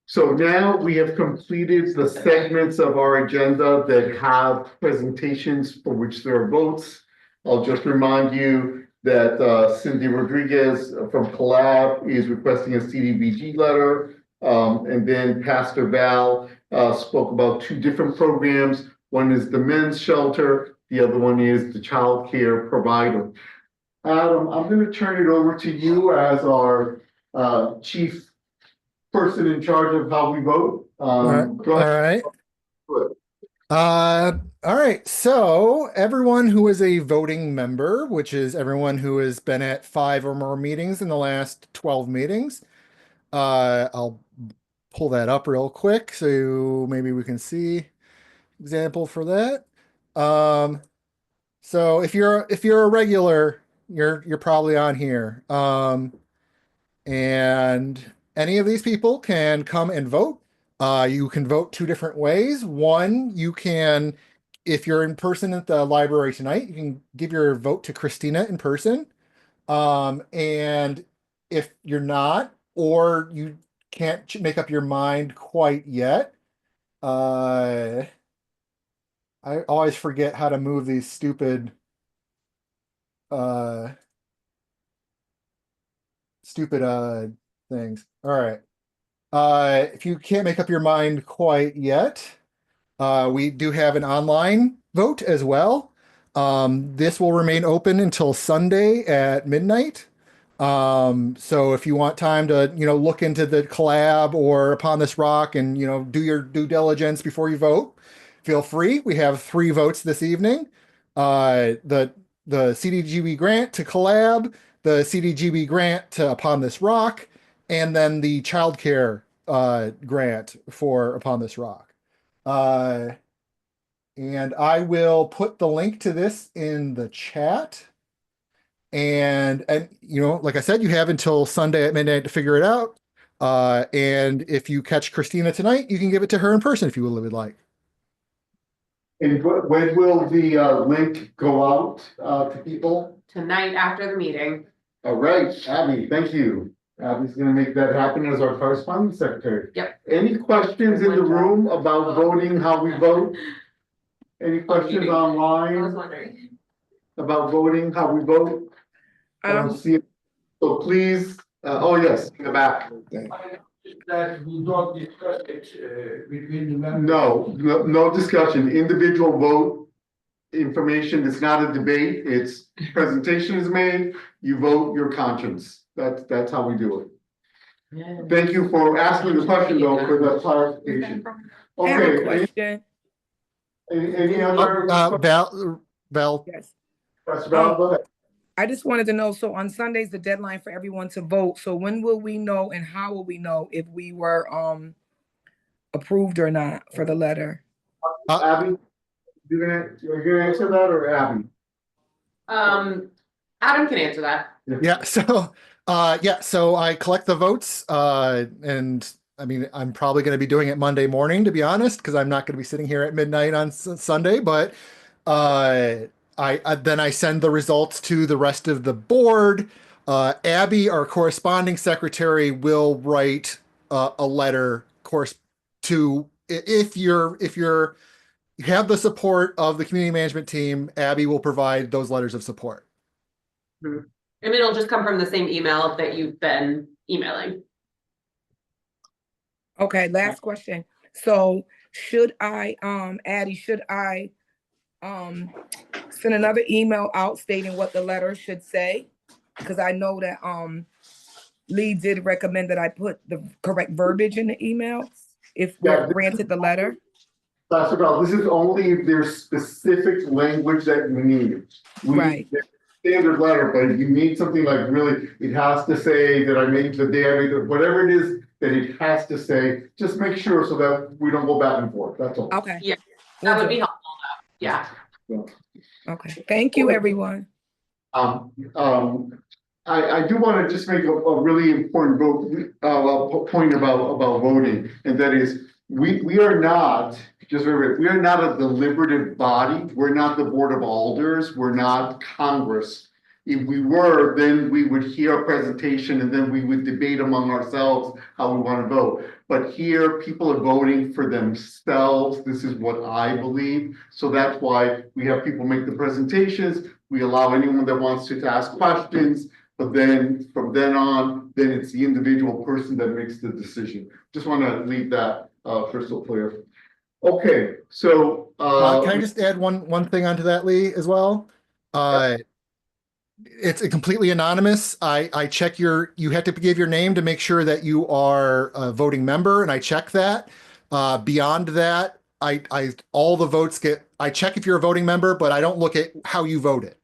So now we have completed the segments of our agenda that have presentations for which there are votes. I'll just remind you that Cindy Rodriguez from Collab is requesting a CDBG letter. And then Pastor Val spoke about two different programs. One is the men's shelter, the other one is the child care provider. Adam, I'm going to turn it over to you as our chief person in charge of how we vote. Go ahead. All right. So everyone who is a voting member, which is everyone who has been at 5 or more meetings in the last 12 meetings, I'll pull that up real quick so maybe we can see example for that. So if you're a regular, you're probably on here. And any of these people can come and vote. You can vote two different ways. One, you can, if you're in person at the library tonight, you can give your vote to Christina in person. And if you're not, or you can't make up your mind quite yet, I always forget how to move these stupid things. All right. If you can't make up your mind quite yet, we do have an online vote as well. This will remain open until Sunday at midnight. So if you want time to, look into the collab or Upon This Rock and, do your due diligence before you vote, feel free. We have 3 votes this evening. The CDGB grant to collab, the CDGB grant to Upon This Rock, and then the childcare grant for Upon This Rock. And I will put the link to this in the chat. And like I said, you have until Sunday at midnight to figure it out. And if you catch Christina tonight, you can give it to her in person if you would like. And when will the link go out to people? Tonight after the meeting. All right, Abby, thank you. Abby's gonna make that happen as our correspondence secretary. Yep. Any questions in the room about voting, how we vote? Any questions I was online wondering. about voting, how we vote? I don't see it. So please, oh yes, in the back. That we don't discuss it between the members. No discussion. Individual vote information is not a debate. It's presentation is made, you vote your conscience. That's how we do it. Thank you for asking the question though, for the clarification. I have a Okay, question. any other? Val. Yes. Pastor Val, go ahead. I just wanted to know, so on Sunday's the deadline for everyone to vote. So when will we know and how will we know if we were approved or not for the letter? Abby, you're gonna answer that or Abby? Adam can answer that. Yeah, so Yeah, so I collect the votes, and I mean, I'm probably going to be doing it Monday morning, to be honest, because I'm not going to be sitting here at midnight on Sunday. But uh, then I send the results to the rest of the board. Abby, our corresponding secretary, will write a letter, course, to if you have the support of the community management team. Abby will provide those letters of support. And it'll just come from the same email that you've been emailing. Okay, last question. So should I, Addie, should I send another email out stating what the letter should say? Because I know that Lee did recommend that I put the correct verbiage in the email if we're granted the letter. Dr. Bell, this is only if there's specific language that you need. Right. Standard letter, but if you need something like really, it has to say that I made the day I made it, whatever it is that it has to say, just make sure so that we don't go back and forth, that's all. Okay. Yeah, that would be helpful though. Yeah. Okay, thank you, everyone. I do want to just make a really important point about voting, and that is we are not, just remember, we are not a deliberative body. We're not the Board of Alders. We're not Congress. If we were, then we would hear a presentation and then we would debate among ourselves how we want to vote. But here, people are voting for themselves. This is what I believe. So that's why we have people make the presentations. We allow anyone that wants to ask questions. But then from then on, then it's the individual person that makes the decision. Just want to leave that crystal clear. Okay, so Can I just add one thing onto that, Lee, as well? It's completely anonymous. I check you have to give your name to make sure that you are a voting member, and I check that. Beyond that, all the votes I check if you're a voting member, but I don't look at how you voted.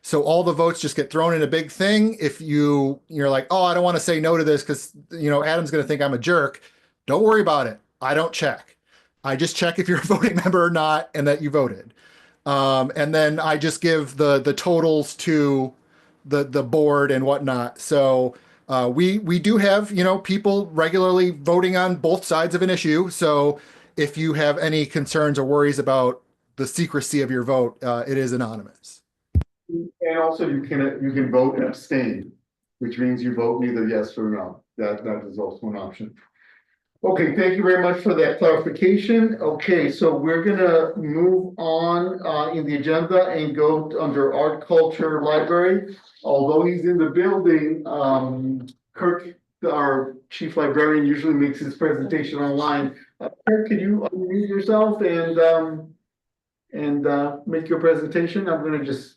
So all the votes just get thrown in a big thing. If you're like, oh, I don't want to say no to this because Adam's going to think I'm a jerk. Don't worry about it. I don't check. I just check if you're a voting member or not, and that you voted. And then I just give the totals to the board and whatnot. So we do have people regularly voting on both sides of an issue. So if you have any concerns or worries about the secrecy of your vote, it is anonymous. and also you can vote and abstain, which means you vote neither yes or no. That is also an option. Okay, thank you very much for that clarification. Okay, so we're gonna move on in the agenda and go under art, culture, library. Although he's in the building, Kirk, our chief librarian, usually makes his presentation online. Kirk, can you unmute yourself and make your presentation? I'm gonna just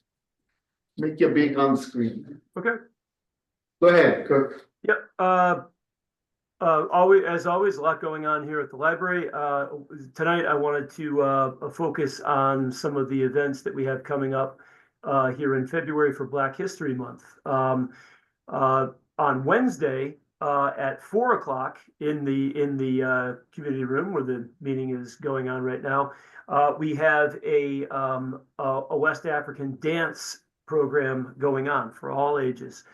make you big on screen. Okay. Go ahead, Kirk. Yep. As always, a lot going on here at the library. Tonight, I wanted to focus on some of the events that we have coming up here in February for Black History Month. On Wednesday at 4 o'clock in the community room where the meeting is going on right now, we have a West African dance program going on for all ages.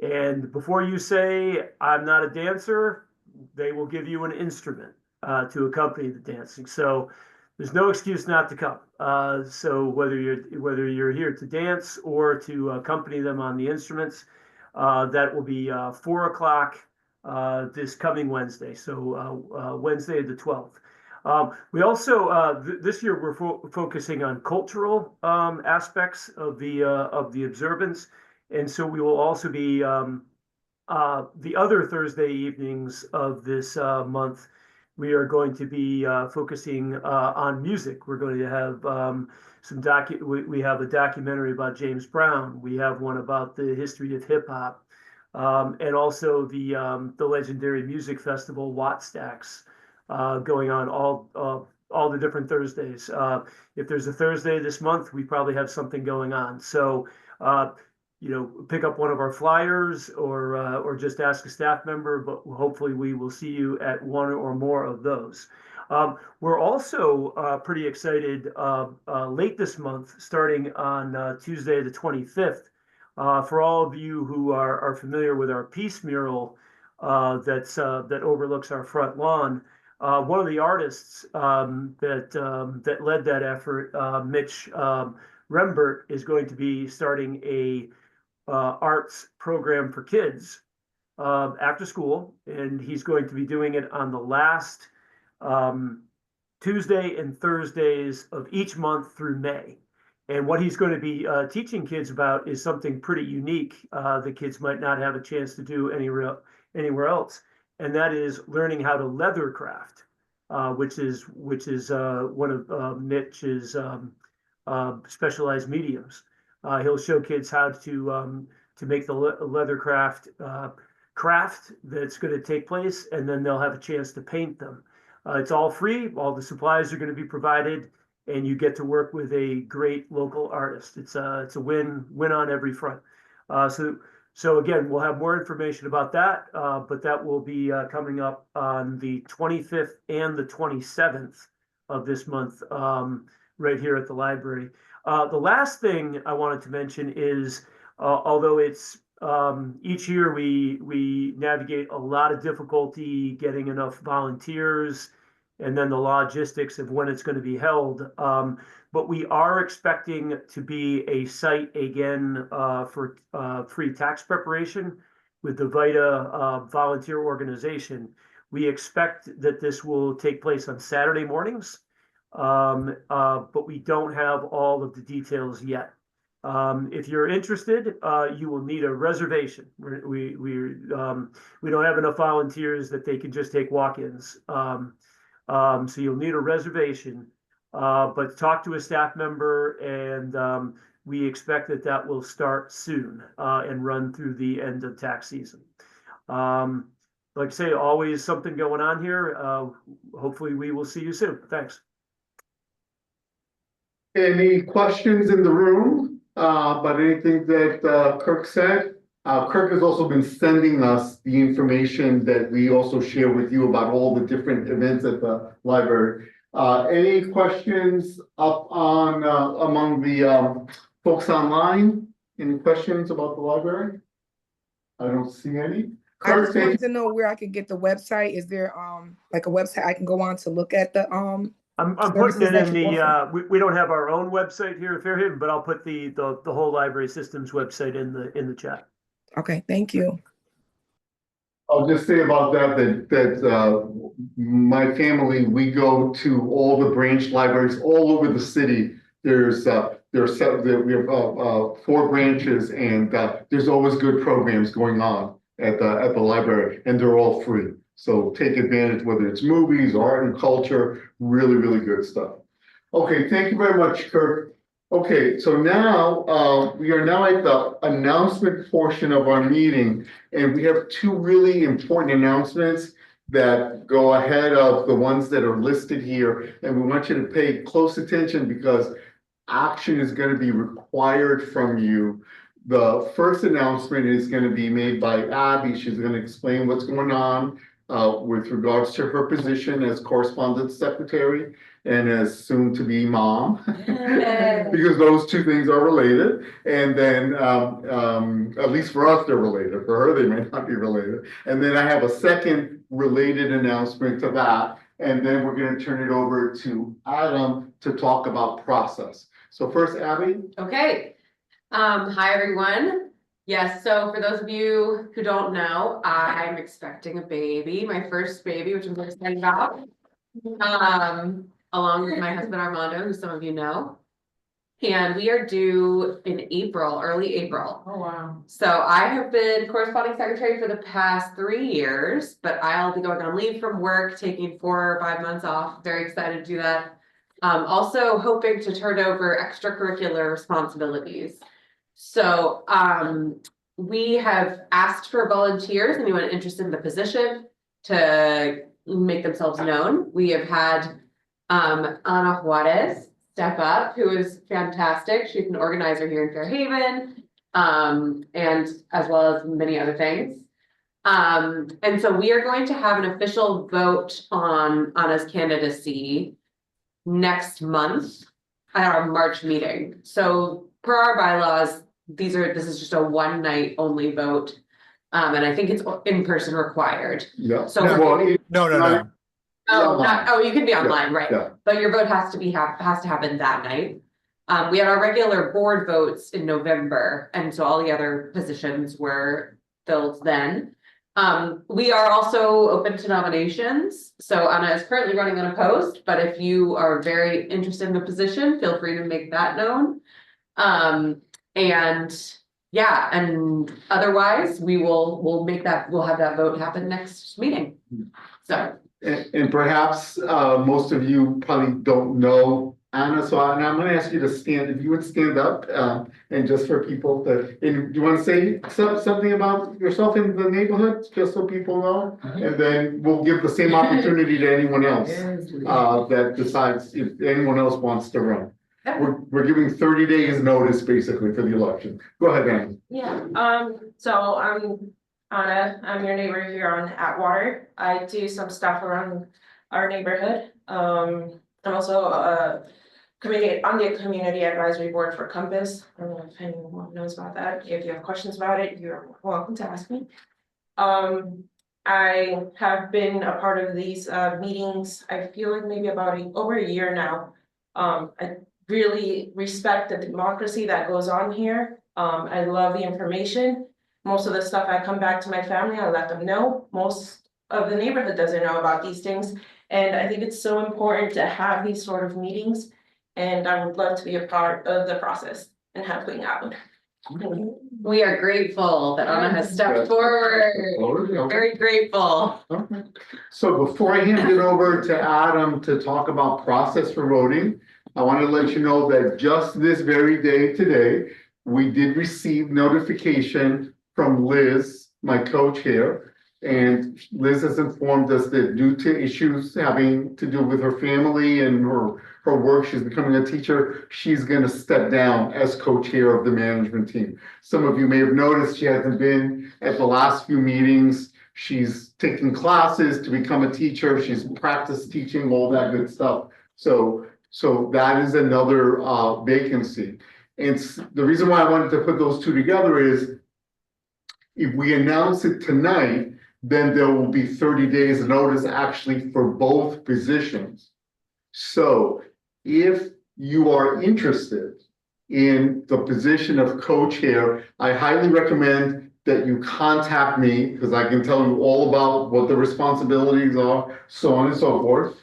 And before you say, I'm not a dancer, they will give you an instrument to accompany the dancing. So there's no excuse not to come. So whether you're here to dance or to accompany them on the instruments, that will be 4 o'clock this coming Wednesday. So Wednesday the 12th. We also this year we're focusing on cultural aspects of the observance. And so we will also be the other Thursday evenings of this month. We are going to be focusing on music. We're going to have we have a documentary about James Brown. We have one about the history of hip hop, and also the legendary music festival Wattstacks going on all the different Thursdays. If there's a Thursday this month, we probably have something going on. So pick up one of our flyers or just ask a staff member, but hopefully we will see you at one or more of those. We're also pretty excited late this month, starting on Tuesday the 25th. For all of you who are familiar with our peace mural that overlooks our front lawn, one of the artists that led that effort, Mitch Rembert, is going to be starting a arts program for kids after school, and he's going to be doing it on the last Tuesday and Thursdays of each month through May. And what he's going to be teaching kids about is something pretty unique that kids might not have a chance to do anywhere else, and that is learning how to leather craft, which is one of Mitch's specialized mediums. He'll show kids how to make the leather craft that's going to take place, and then they'll have a chance to paint them. It's all free. All the supplies are going to be provided, and you get to work with a great local artist. It's a win on every front. So again, we'll have more information about that, but that will be coming up on the 25th and the 27th of this month, right here at the library. The last thing I wanted to mention is, although it's each year we navigate a lot of difficulty getting enough volunteers and then the logistics of when it's going to be held. But we are expecting to be a site again for free tax preparation with the VITA volunteer organization. We expect that this will take place on Saturday mornings, but we don't have all of the details yet. If you're interested, you will need a reservation. We don't have enough volunteers that they can just take walk-ins. So you'll need a reservation, but talk to a staff member, and we expect that will start soon and run through the end of tax season. Like I say, always something going on here. Hopefully we will see you soon. Thanks. Any questions in the room about anything that Kirk said? Kirk has also been sending us the information that we also share with you about all the different events at the library. Any questions up on among the folks online? Any questions about the library? I don't see any. I Kirk, just thank wanted to know where I could get the website. Is there like a website I can go on to look at the I'm putting services it that in you the offer? we don't have our own website here at Fairhaven, but I'll put the whole library systems website in the chat. Okay, thank you. I'll just say about that my family, we go to all the branch libraries all over the city. We have 4 branches, and there's always good programs going on at the library, and they're all free. So take advantage, whether it's movies, art and culture, really good stuff. Okay, thank you very much, Kirk. Okay, so now we are now at the announcement portion of our meeting, and we have 2 really important announcements that go ahead of the ones that are listed here, and we want you to pay close attention because action is going to be required from you. The first announcement is going to be made by Abby. She's going to explain what's going on with regards to her position as correspondence secretary and as soon to be mom, because those 2 things are related. And then, at least for us, they're related. For her, they may not be related. And then I have a second related announcement to that. And then we're going to turn it over to Adam to talk about process. So first, Abby. Okay. Hi, everyone. Yes, so for those of you who don't know, I'm expecting a baby, my first baby, which I'm very excited about. Along with my husband Armando, who some of you know. And we are due in April, early April. Oh, wow. So I have been corresponding secretary for the past 3 years, but I'll be going on leave from work, taking 4 or 5 months off. Very excited to do that. Also hoping to turn over extracurricular responsibilities. So we have asked for volunteers, anyone interested in the position, to make themselves known. We have had Ana Juarez step up, who is fantastic. She's an organizer here in Fairhaven, and as well as many other things. And so we are going to have an official vote on Ana's candidacy next month at our March meeting. So per our bylaws, this is just a one night only vote. And I think it's in person required. Yeah. So No, we're- no. you can be online, right? yeah. But your vote has to happen that night. We had our regular board votes in November, and so all the other positions were filled then. We are also open to nominations. So Anna is currently running unopposed, but if you are very interested in the position, feel free to make that known. And yeah, and otherwise we'll have that vote happen next meeting. So. And perhaps most of you probably don't know Anna, so I'm gonna ask you to stand, if you would stand up, and just for people that, and do you wanna say something about yourself in the neighborhood, just so people know? And then we'll give the same opportunity to anyone else, that decides if anyone else wants to run. We're giving 30 days notice basically for the election. Go ahead, Anna. Yeah, so I'm Anna, I'm your neighbor here on Atwater. I do some stuff around our neighborhood. I'm also on the community advisory board for Compass. I don't know if anyone knows about that. If you have questions about it, you're welcome to ask me. I have been a part of these meetings, I feel like maybe about over a year now. I really respect the democracy that goes on here. I love the information. Most of the stuff I come back to my family, I let them know. Most of the neighborhood doesn't know about these things. And I think it's so important to have these sort of meetings. And I would love to be a part of the process and helping out. We are grateful that Anna has stepped forward. Very grateful. Okay. So before I hand it over to Adam to talk about process for voting, I want to let you know that just this very day today, we did receive notification from Liz, my co-chair, and Liz has informed us that due to issues having to do with her family and her work, she's becoming a teacher, she's going to step down as co-chair of the management team. Some of you may have noticed she hasn't been at the last few meetings. She's taking classes to become a teacher. She's practiced teaching, all that good stuff. So that is another vacancy. And the reason why I wanted to put those two together is if we announce it tonight, then there will be 30 days notice actually for both positions. So if you are interested in the position of co-chair, I highly recommend that you contact me because I can tell you all about what the responsibilities are, so on and so forth.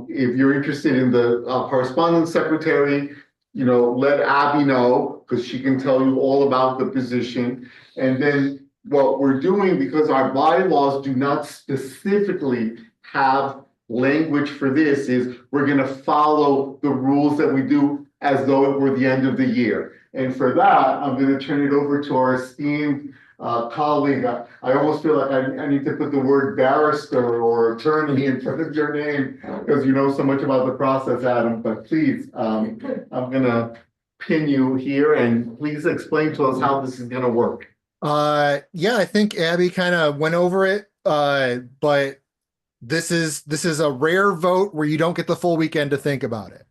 If you're interested in the correspondence secretary, let Abby know because she can tell you all about the position. And then what we're doing, because our bylaws do not specifically have language for this, is we're going to follow the rules that we do as though it were the end of the year. And for that, I'm going to turn it over to our esteemed colleague. I almost feel like I need to put the word barrister or attorney in front of your name because you know so much about the process, Adam. But please, I'm going to pin you here and please explain to us how this is going to work. Yeah, I think Abby kind of went over it, but this is a rare vote where you don't get the full weekend to think about it.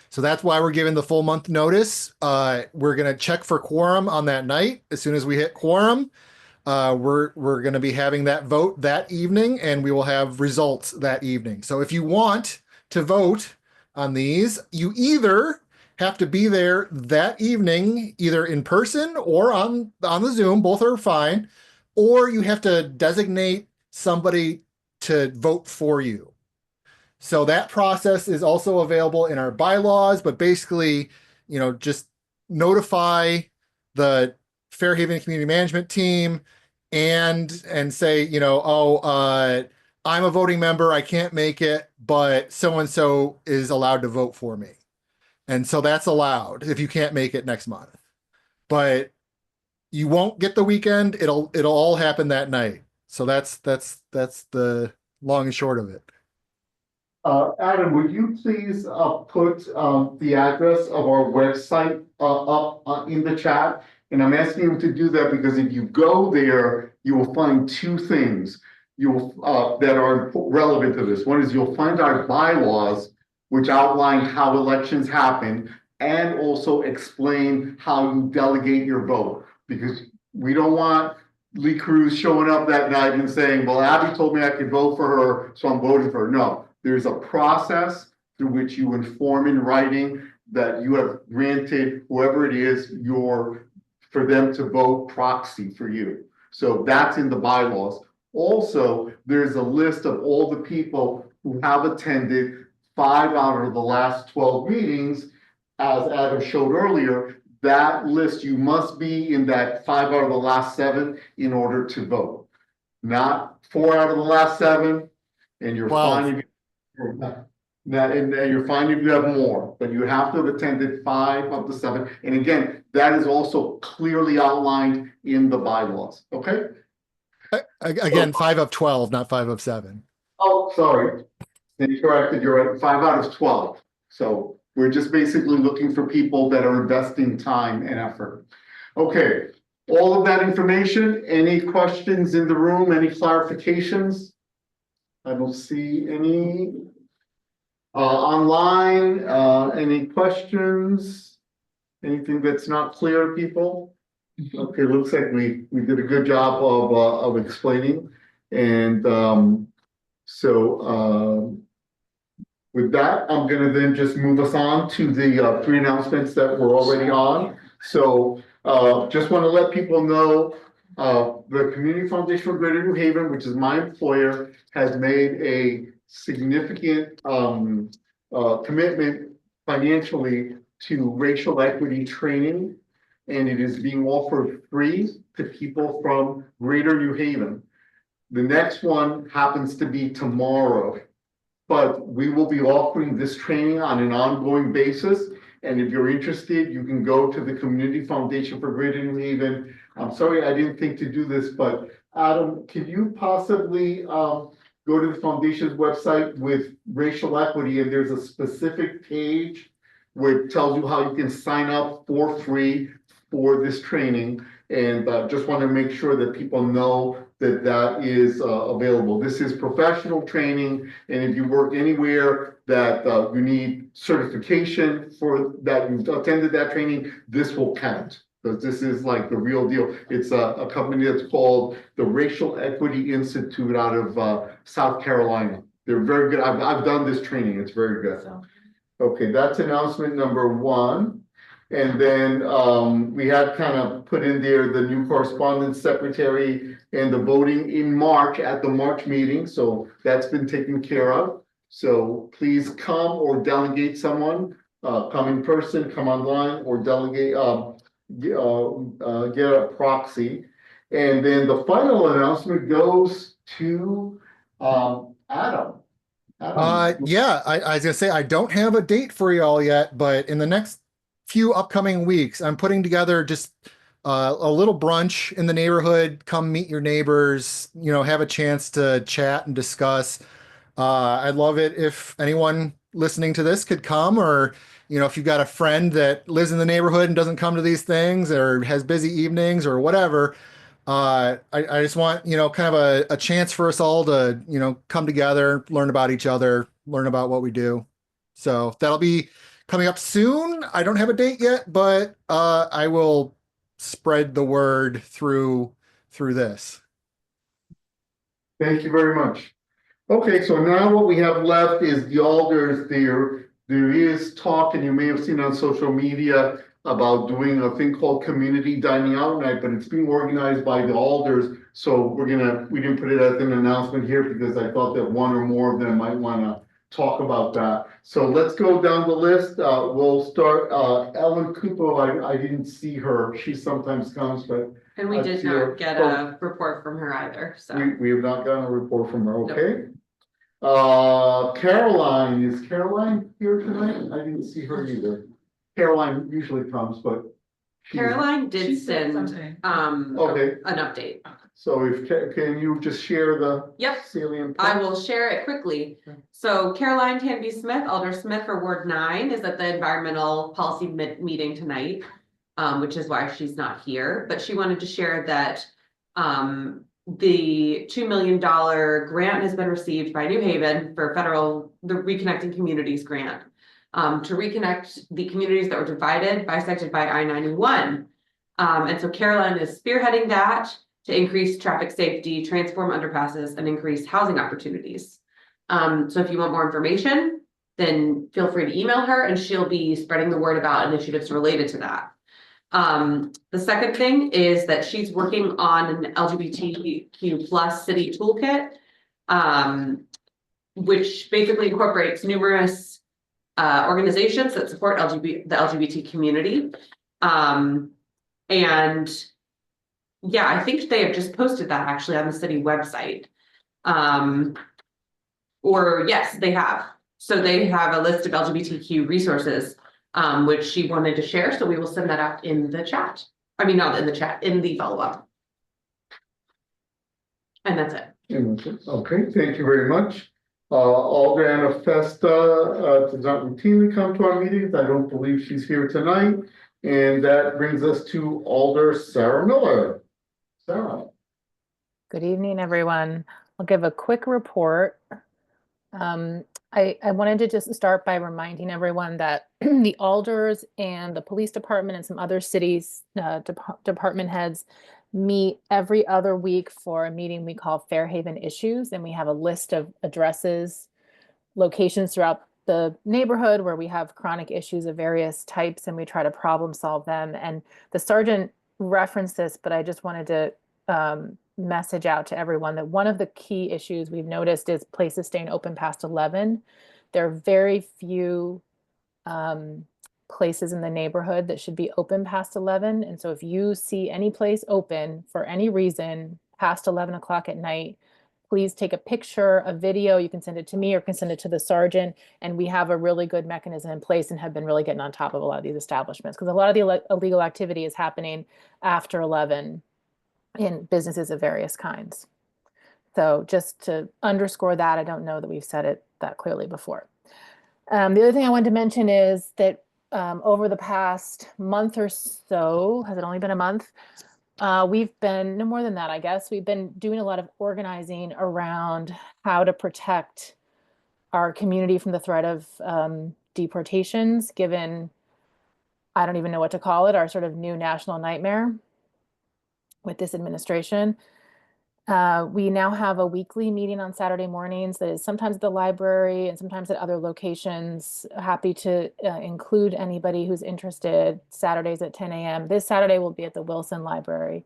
So that's why we're giving the full month notice. We're going to check for quorum on that night. As soon as we hit quorum, we're going to be having that vote that evening and we will have results that evening. So if you want to vote on these, you either have to be there that evening, either in person or on the Zoom, both are fine, or you have to designate somebody to vote for you. So that process is also available in our bylaws, but basically, just notify the Fairhaven Community Management Team and say, I'm a voting member, I can't make it, but so-and-so is allowed to vote for me. And so that's allowed if you can't make it next month. But you won't get the weekend, it'll all happen that night. So that's the long and short of it. Adam, would you please put the address of our website up in the chat? And I'm asking you to do that because if you go there, you will find two things that are relevant to this. One is you'll find our bylaws, which outline how elections happen and also explain how you delegate your vote. Because we don't want Lee Cruz showing up that night and saying, well, Abby told me I could vote for her, so I'm voting for her. No, there's a process through which you inform in writing that you have granted whoever it is for them to vote proxy for you. So that's in the bylaws. Also, there's a list of all the people who have attended 5 out of the last 12 meetings. As Adam showed earlier, that list, you must be in that 5 out of the last 7 in order to vote. Not 4 out of the last 7, and you're 12. fine if you're fine if you have more, but you have to have attended 5 of the 7. And again, that is also clearly outlined in the bylaws, okay? Again, 5 of 12, not 5 of 7. Oh, sorry. Then corrected, you're right, 5 out of 12. So we're just basically looking for people that are investing time and effort. Okay, all of that information, any questions in the room, any clarifications? I don't see any. Online, any questions? Anything that's not clear to people? Okay, looks like we did a good job of explaining. And with that, I'm gonna then just move us on to the 3 announcements that we're already on. So just want to let people know the Community Foundation for Greater New Haven, which is my employer, has made a significant commitment financially to racial equity training, and it is being offered free to people from Greater New Haven. The next one happens to be tomorrow, but we will be offering this training on an ongoing basis. And if you're interested, you can go to the Community Foundation for Greater New Haven. I'm sorry, I didn't think to do this, but Adam, could you possibly go to the foundation's website with racial equity, and there's a specific page where it tells you how you can sign up for free for this training. And just want to make sure that people know that that is available. This is professional training, and if you work anywhere that you need certification for that, you've attended that training, this will count. Because this is like the real deal. It's a company that's called the Racial Equity Institute out of South Carolina. They're very good. I've done this training. It's very good. Okay, that's announcement number 1. And then we had kind of put in there the new correspondence secretary and the voting in March at the March meeting. So that's been taken care of. So please come or delegate someone, come in person, come online, or delegate, get a proxy. And then the final announcement goes to Adam. Yeah, I was gonna say I don't have a date for y'all yet, but in the next few upcoming weeks, I'm putting together just a little brunch in the neighborhood. Come meet your neighbors, have a chance to chat and discuss. I'd love it if anyone listening to this could come, or if you've got a friend that lives in the neighborhood and doesn't come to these things or has busy evenings or whatever. I just want, kind of a chance for us all to, come together, learn about each other, learn about what we do. So that'll be coming up soon. I don't have a date yet, but I will spread the word through this. Thank you very much. Okay, so now what we have left is the alders. There is talk, and you may have seen on social media, about doing a thing called community dining out night, but it's being organized by the alders. So we didn't put it as an announcement here because I thought that one or more of them might want to talk about that. So let's go down the list. We'll start Ellen Cooper. I didn't see her. She sometimes comes, but And we did not get a report from her either, so. we have not gotten a report from her. Okay. Caroline, is Caroline here tonight? I didn't see her either. Caroline usually comes, but Caroline did send okay. an update. So can you just share the Yep. salient I points? will share it quickly. So Caroline Tanby Smith, Alder Smith for Ward 9, is at the environmental policy meeting tonight, which is why she's not here. But she wanted to share that the $2 million grant has been received by New Haven for the Reconnecting Communities grant. to reconnect the communities that were divided, bisected by I-91. And so Caroline is spearheading that to increase traffic safety, transform underpasses, and increase housing opportunities. So if you want more information, then feel free to email her and she'll be spreading the word about initiatives related to that. The second thing is that she's working on an LGBTQ plus city toolkit, which basically incorporates numerous organizations that support the LGBT community. And yeah, I think they have just posted that actually on the city website. Or yes, they have. So they have a list of LGBTQ resources, which she wanted to share. So we will send that out in the chat. I mean, not in the chat, in the follow-up. And that's it. Okay, thank you very much. Alder Festa does not routinely come to our meetings. I don't believe she's here tonight. And that brings us to Alder Sarah Miller. Sarah. Good evening, everyone. I'll give a quick report. I wanted to just start by reminding everyone that the alders and the police department and some other cities department heads meet every other week for a meeting we call Fairhaven Issues, and we have a list of addresses, locations throughout the neighborhood where we have chronic issues of various types, and we try to problem solve them. And the sergeant referenced this, but I just wanted to message out to everyone that one of the key issues we've noticed is places staying open past 11. There are very few places in the neighborhood that should be open past 11. And so if you see any place open for any reason past 11 o'clock at night, please take a picture, a video. You can send it to me or can send it to the sergeant. And we have a really good mechanism in place and have been really getting on top of a lot of these establishments, because a lot of the illegal activity is happening after 11 in businesses of various kinds. So just to underscore that, I don't know that we've said it that clearly before. The other thing I wanted to mention is that over the past month or so, has it only been a month? We've been, no more than that, I guess, we've been doing a lot of organizing around how to protect our community from the threat of deportations, given, I don't even know what to call it, our sort of new national nightmare with this administration. We now have a weekly meeting on Saturday mornings that is sometimes at the library and sometimes at other locations. Happy to include anybody who's interested. Saturdays at 10 a.m. This Saturday will be at the Wilson Library,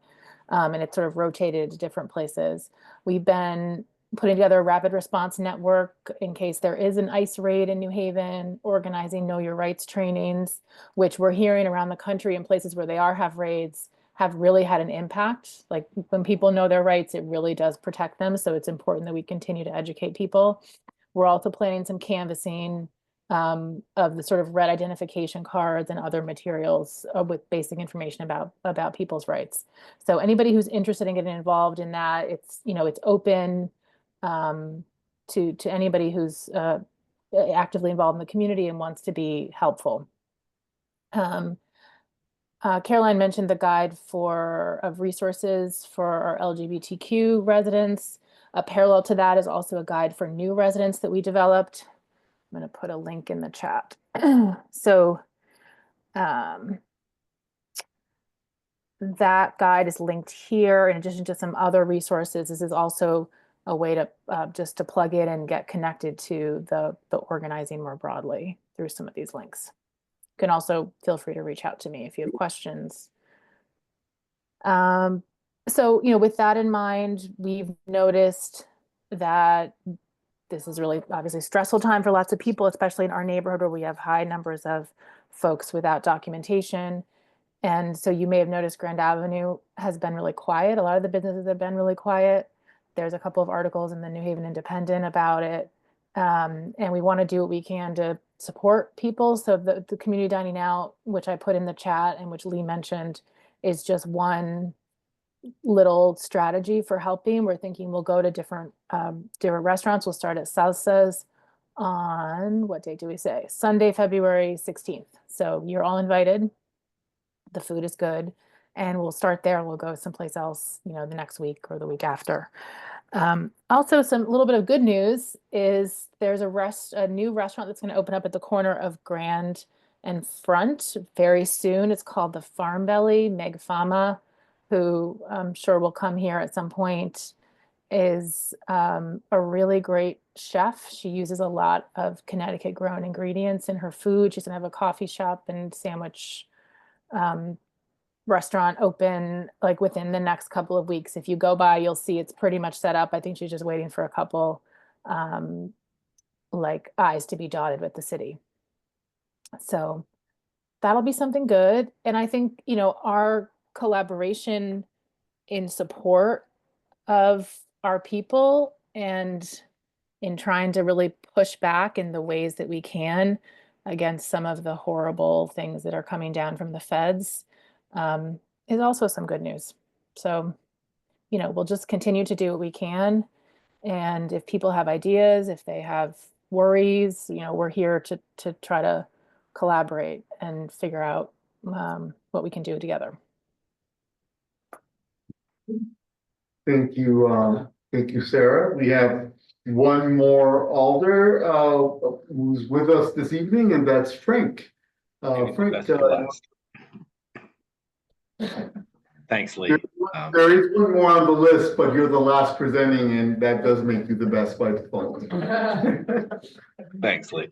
and it's sort of rotated to different places. We've been putting together a rapid response network in case there is an ICE raid in New Haven, organizing Know Your Rights trainings, which we're hearing around the country in places where they have raids, have really had an impact. Like when people know their rights, it really does protect them. So it's important that we continue to educate people. We're also planning some canvassing of the sort of red identification cards and other materials with basic information about people's rights. So anybody who's interested in getting involved in that, it's open to anybody who's actively involved in the community and wants to be helpful. Caroline mentioned the guide of resources for our LGBTQ residents. Parallel to that is also a guide for new residents that we developed. I'm going to put a link in the chat. So that guide is linked here in addition to some other resources. This is also a way to just to plug in and get connected to the organizing more broadly through some of these links. You can also feel free to reach out to me if you have questions. So, with that in mind, we've noticed that this is really obviously a stressful time for lots of people, especially in our neighborhood where we have high numbers of folks without documentation. And so you may have noticed Grand Avenue has been really quiet. A lot of the businesses have been really quiet. There's a couple of articles in the New Haven Independent about it. And we want to do what we can to support people. So the community dining out, which I put in the chat and which Lee mentioned, is just one little strategy for helping. We're thinking we'll go to different restaurants. We'll start at Salsa's on, what date do we say? Sunday, February 16th. So you're all invited. The food is good. And we'll start there. We'll go someplace else, the next week or the week after. Also, some little bit of good news is there's a new restaurant that's going to open up at the corner of Grand and Front very soon. It's called the Farm Belly. Meg Fama, who I'm sure will come here at some point, is a really great chef. She uses a lot of Connecticut grown ingredients in her food. She's gonna have a coffee shop and sandwich restaurant open like within the next couple of weeks. If you go by, you'll see it's pretty much set up. I think she's just waiting for a couple like I's to be dotted with the city. So that'll be something good. And I think, you know, our collaboration in support of our people and in trying to really push back in the ways that we can against some of the horrible things that are coming down from the feds is also some good news. So, you know, we'll just continue to do what we can. And if people have ideas, if they have worries, you know, we're here to try to collaborate and figure out what we can do together. Thank you, Sarah. We have one more alder who's with us this evening, and that's Frank. Frank. Thanks, Lee. There is one more on the list, but you're the last presenting, and that does make you the best by default. Thanks, Lee.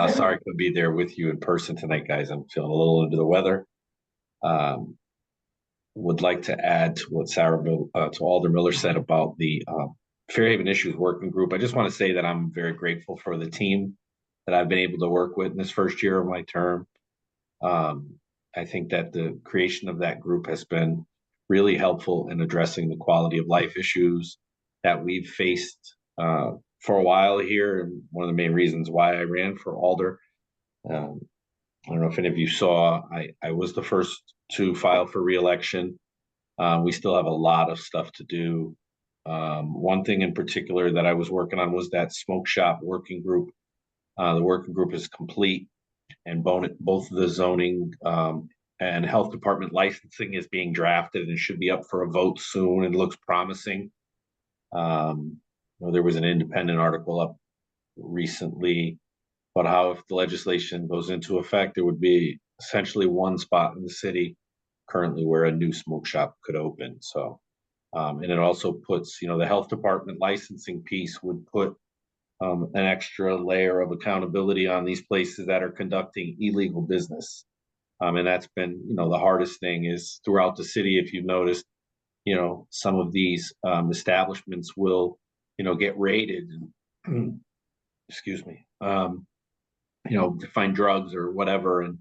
Sorry I couldn't be there with you in person tonight, guys. I'm feeling a little under the weather. Would like to add to what to Alder Miller said about the Fairhaven Issues Working Group. I just want to say that I'm very grateful for the team that I've been able to work with in this first year of my term. I think that the creation of that group has been really helpful in addressing the quality of life issues that we've faced for a while here, and one of the main reasons why I ran for alder. I don't know if any of you saw, I was the first to file for re-election. We still have a lot of stuff to do. One thing in particular that I was working on was that smoke shop working group. The working group is complete, and both the zoning and health department licensing is being drafted and should be up for a vote soon. It looks promising. There was an independent article up recently about how if the legislation goes into effect, there would be essentially one spot in the city currently where a new smoke shop could open. So, and it also puts, the health department licensing piece would put an extra layer of accountability on these places that are conducting illegal business. And that's been, the hardest thing is throughout the city, if you've noticed, some of these establishments will, get raided and, excuse me, to find drugs or whatever. And,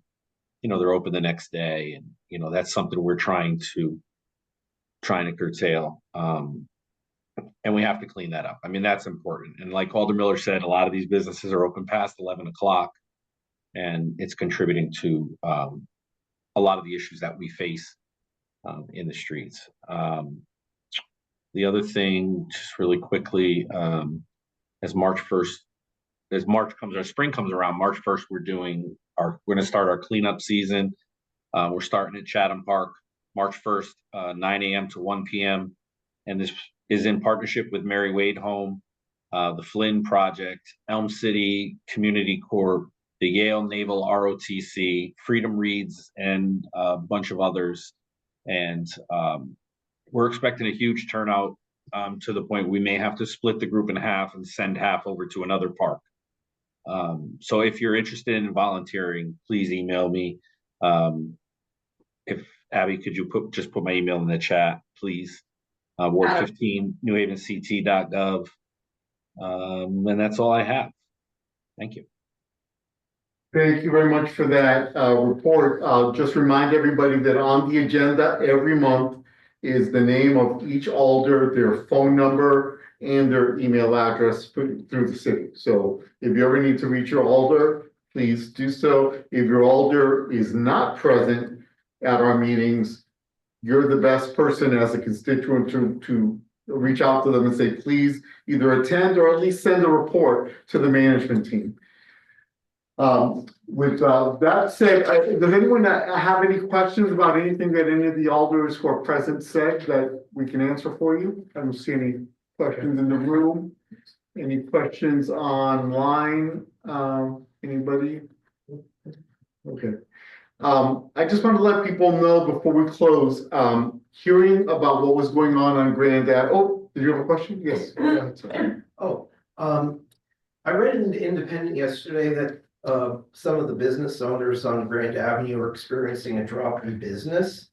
they're open the next day. And, that's something we're trying to curtail. And we have to clean that up. I mean, that's important. And like Alder Miller said, a lot of these businesses are open past 11 o'clock, and it's contributing to a lot of the issues that we face in the streets. The other thing, just really quickly, as March 1st, as spring comes around, March 1st, we're going to start our cleanup season. We're starting at Chatham Park, March 1st, 9 a.m. to 1 p.m. And this is in partnership with Mary Wade Home, the Flynn Project, Elm City Community Corp, the Yale Naval ROTC, Freedom Reads, and a bunch of others. And we're expecting a huge turnout to the point we may have to split the group in half and send half over to another park. So if you're interested in volunteering, please email me. If Abby, could you just put my email in the chat, please? Ward 15, newhavenct.gov. And that's all I have. Thank you. Thank you very much for that report. I'll just remind everybody that on the agenda every month is the name of each alder, their phone number, and their email address through the city. So if you ever need to reach your alder, please do so. If your alder is not present at our meetings, you're the best person as a constituent to reach out to them and say, please either attend or at least send a report to the management team. With that said, does anyone have any questions about anything that any of the alders who are present said that we can answer for you? I don't see any questions in the room? Any questions online? Anybody? Okay. I just want to let people know before we close, hearing about what was going on Grand Ave. Oh, did you have a question? Yes. Go ahead, sir. Oh, I read in the Independent yesterday that some of the business owners on Grand Avenue are experiencing a drop in business.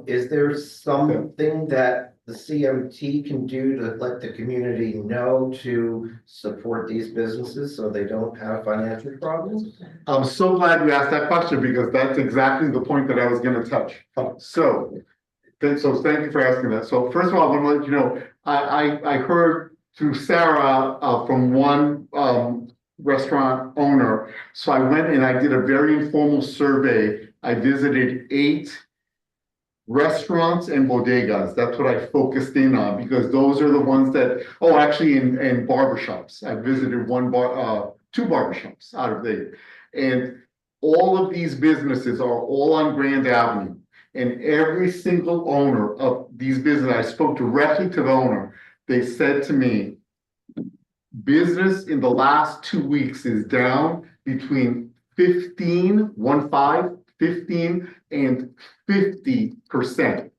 Is there something that the CMT can do to let the community know to support these businesses so they don't have financial problems? I'm so glad you asked that question because that's exactly the point that I was going to touch. So thank you for asking that. So first of all, I want to let you know, I heard through Sarah from one restaurant owner. So I went and I did a very informal survey. I visited 8 restaurants and bodegas. That's what I focused in on because those are the ones that, oh, actually in barbershops. I visited 2 barbershops out of 8. And all of these businesses are all on Grand Avenue. And every single owner of these businesses, I spoke directly to the owner. They said to me, business in the last 2 weeks is down between 15 and 50%, 50.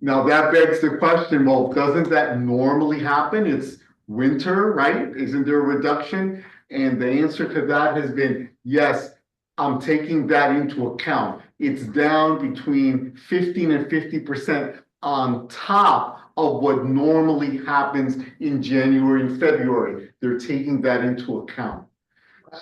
Now that begs the question, well, doesn't that normally happen? It's winter, right? Isn't there a reduction? And the answer to that has been, yes, I'm taking that into account. It's down between 15 and 50% on top of what normally happens in January and February. They're taking that into account.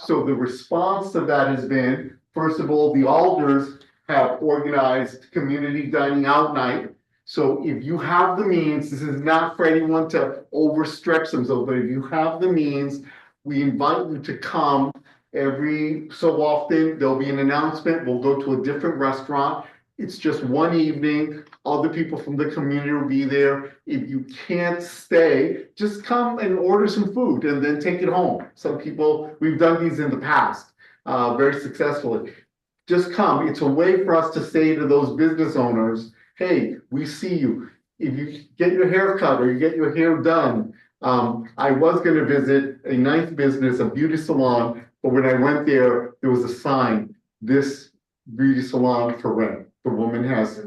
So the response to that has been, first of all, the alders have organized community dining out night. So if you have the means, this is not for anyone to overstretch themselves, but if you have the means, we invite you to come every so often. There'll be an announcement. We'll go to a different restaurant. It's just one evening. Other people from the community will be there. If you can't stay, just come and order some food and then take it home. Some people, we've done these in the past, very successfully. Just come. It's a way for us to say to those business owners, hey, we see you. If you get your hair cut or you get your hair done, I was going to visit a nice business, a beauty salon, but when I went there, there was a sign, this beauty salon for rent. The woman has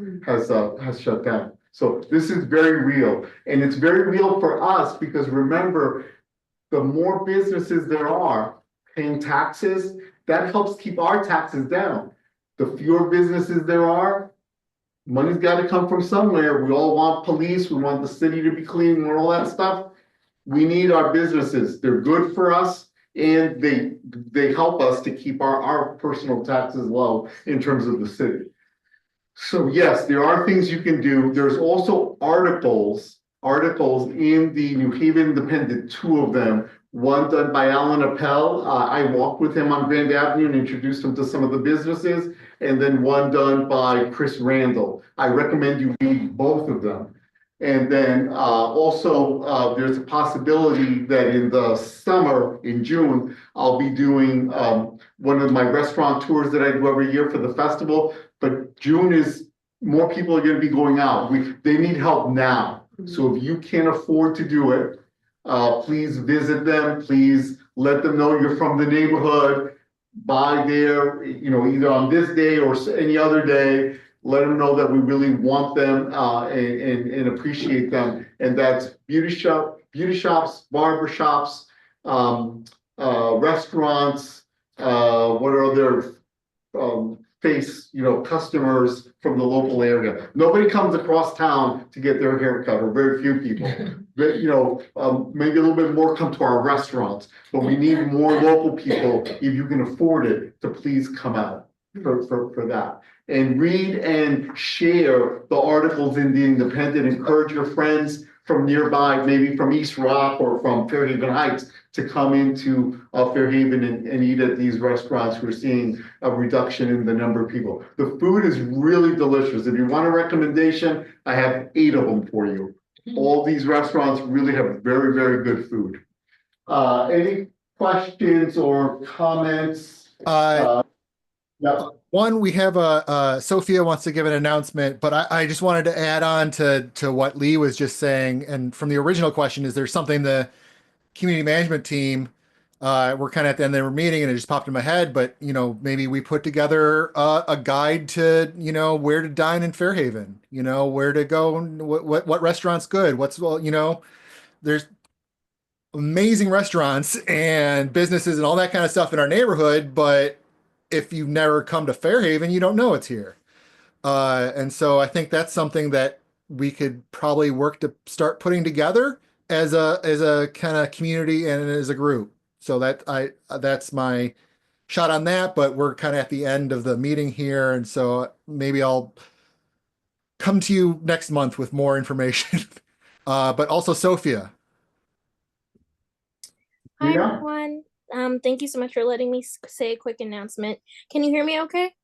shut down. So this is very real. And it's very real for us because remember, the more businesses there are paying taxes, that helps keep our taxes down. The fewer businesses there are, money's got to come from somewhere. We all want police. We want the city to be clean and all that stuff. We need our businesses. They're good for us and they help us to keep our personal taxes low in terms of the city. So yes, there are things you can do. There's also articles in the New Haven Independent, 2 of them. One done by Alan Appel. I walked with him on Grand Avenue and introduced him to some of the businesses. And then one done by Chris Randall. I recommend you read both of them. And then also there's a possibility that in the summer, in June, I'll be doing one of my restaurant tours that I do every year for the festival. But June is, more people are going to be going out. They need help now. So if you can't afford to do it, please visit them. Please let them know you're from the neighborhood. Buy there, either on this day or any other day. Let them know that we really want them and appreciate them. And that's beauty shops, barber shops, restaurants. What are other face, customers from the local area. Nobody comes across town to get their hair cut, or very few people. But, maybe a little bit more come to our restaurants, but we need more local people, if you can afford it, to please come out for that. And read and share the articles in the Independent. Encourage your friends from nearby, maybe from East Rock or from Fairhaven Heights, to come into Fairhaven and eat at these restaurants. We're seeing a reduction in the number of people. The food is really delicious. If you want a recommendation, I have 8 of them for you. All these restaurants really have very, very good food. Any questions or comments? Yeah. One, we have Sophia wants to give an announcement, but I just wanted to add on to what Lee was just saying. And from the original question, is there something the community management team, we're kind of at the end of their meeting and it just popped in my head, but maybe we put together a guide to, where to dine in Fairhaven, where to go, and what restaurant's good, there's amazing restaurants and businesses and all that kind of stuff in our neighborhood, but if you've never come to Fairhaven, you don't know it's here. And so I think that's something that we could probably work to start putting together as a kind of community and as a group. So that's my shot on that, but we're kind of at the end of the meeting here, and so maybe I'll come to you next month with more information. But also Sophia. Hi, Yeah. everyone. Thank you so much for letting me say a quick announcement. Can you hear me okay?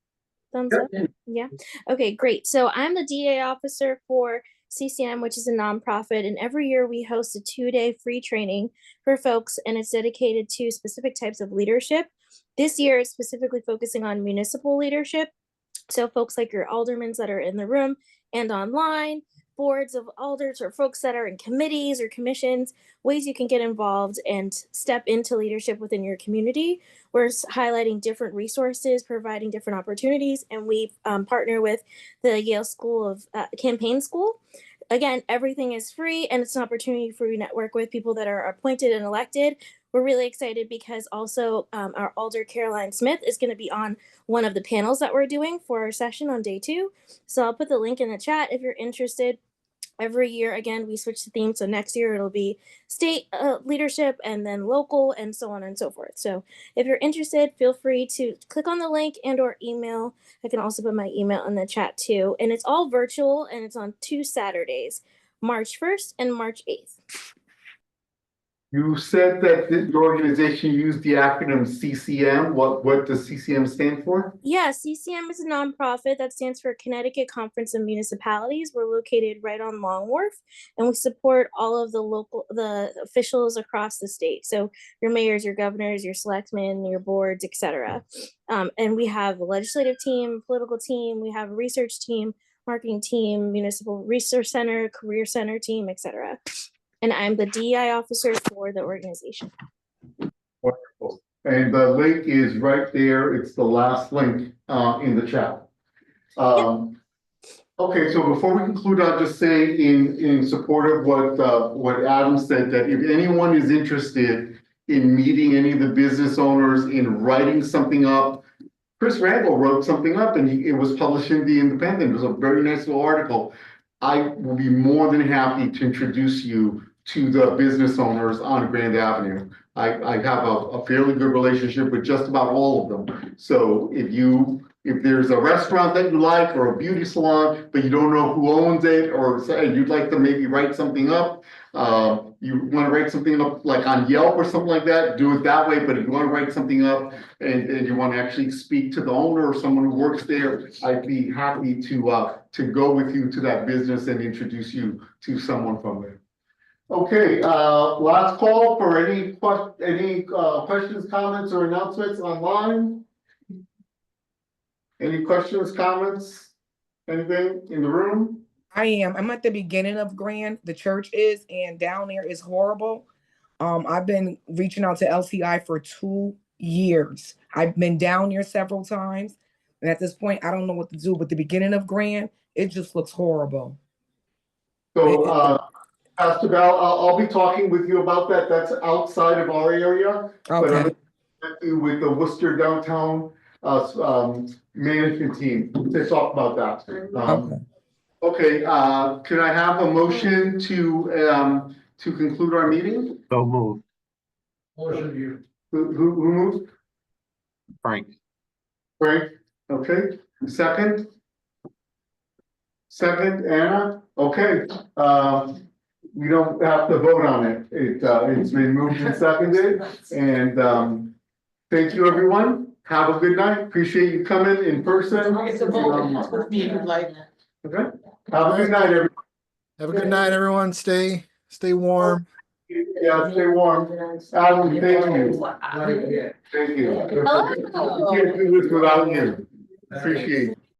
Thumbs up? Yeah. Okay, great. So I'm the DA officer for CCM, which is a nonprofit, and every year we host a 2-day free training for folks, and it's dedicated to specific types of leadership. This year, it's specifically focusing on municipal leadership. So folks like your aldermen that are in the room and online, boards of alders, or folks that are in committees or commissions, ways you can get involved and step into leadership within your community. We're highlighting different resources, providing different opportunities, and we partner with the Yale School of Campaign School. Again, everything is free, and it's an opportunity for you to network with people that are appointed and elected. We're really excited because also our Alder Caroline Smith is going to be on one of the panels that we're doing for our session on day 2. So I'll put the link in the chat if you're interested. Every year, again, we switch the theme. So next year it'll be state leadership and then local and so on and so forth. So if you're interested, feel free to click on the link and or email. I can also put my email in the chat too. And it's all virtual and it's on 2 Saturdays, March 1st and March 8th. You said that your organization used the acronym CCM. What does CCM stand for? Yeah, CCM is a nonprofit that stands for Connecticut Conference of Municipalities. We're located right on Long Wharf, and we support all of the officials across the state. So your mayors, your governors, your selectmen, your boards, etc. And we have a legislative team, political team, we have a research team, marketing team, municipal resource center, career center team, etc. And I'm the DEI officer for the organization. Wonderful. And the link is right there. It's the last link in the chat. Okay, so before we conclude, I'll just say in support of what Adam said, that if anyone is interested in meeting any of the business owners, in writing something up, Chris Randall wrote something up and it was published in the Independent. It was a very nice little article. I will be more than happy to introduce you to the business owners on Grand Avenue. I have a fairly good relationship with just about all of them. So if there's a restaurant that you like or a beauty salon, but you don't know who owns it, or say you'd like to maybe write something up, you want to write something up like on Yelp or something like that, do it that way. But if you want to write something up and you want to actually speak to the owner or someone who works there, I'd be happy to go with you to that business and introduce you to someone from there. Okay, last call for any questions, comments, or announcements online. Any questions, comments, anything in the room? I'm at the beginning of Grand, the church is, and down there is horrible. I've been reaching out to LCI for 2 years. I've been down there several times, and at this point, I don't know what to do. But the beginning of Grand, it just looks horrible. So, Pastor Bell, I'll be talking with you about that. That's outside of our area. But I'm with the Worcester downtown management team to talk about that. Okay, could I have a motion to conclude our meeting? So move. Motion. Who moved? Frank. Frank, okay. Second? Second, Anna? Okay. We don't have to vote on it. It's been moved and seconded. And thank you, everyone. Have a good night. Appreciate you coming in person. Okay. Have Have a good night, everyone. Have a good night, everyone. Stay warm. Yeah, stay warm. Adam, thank you. Thank you. Hello. Can't do this without you. Appreciate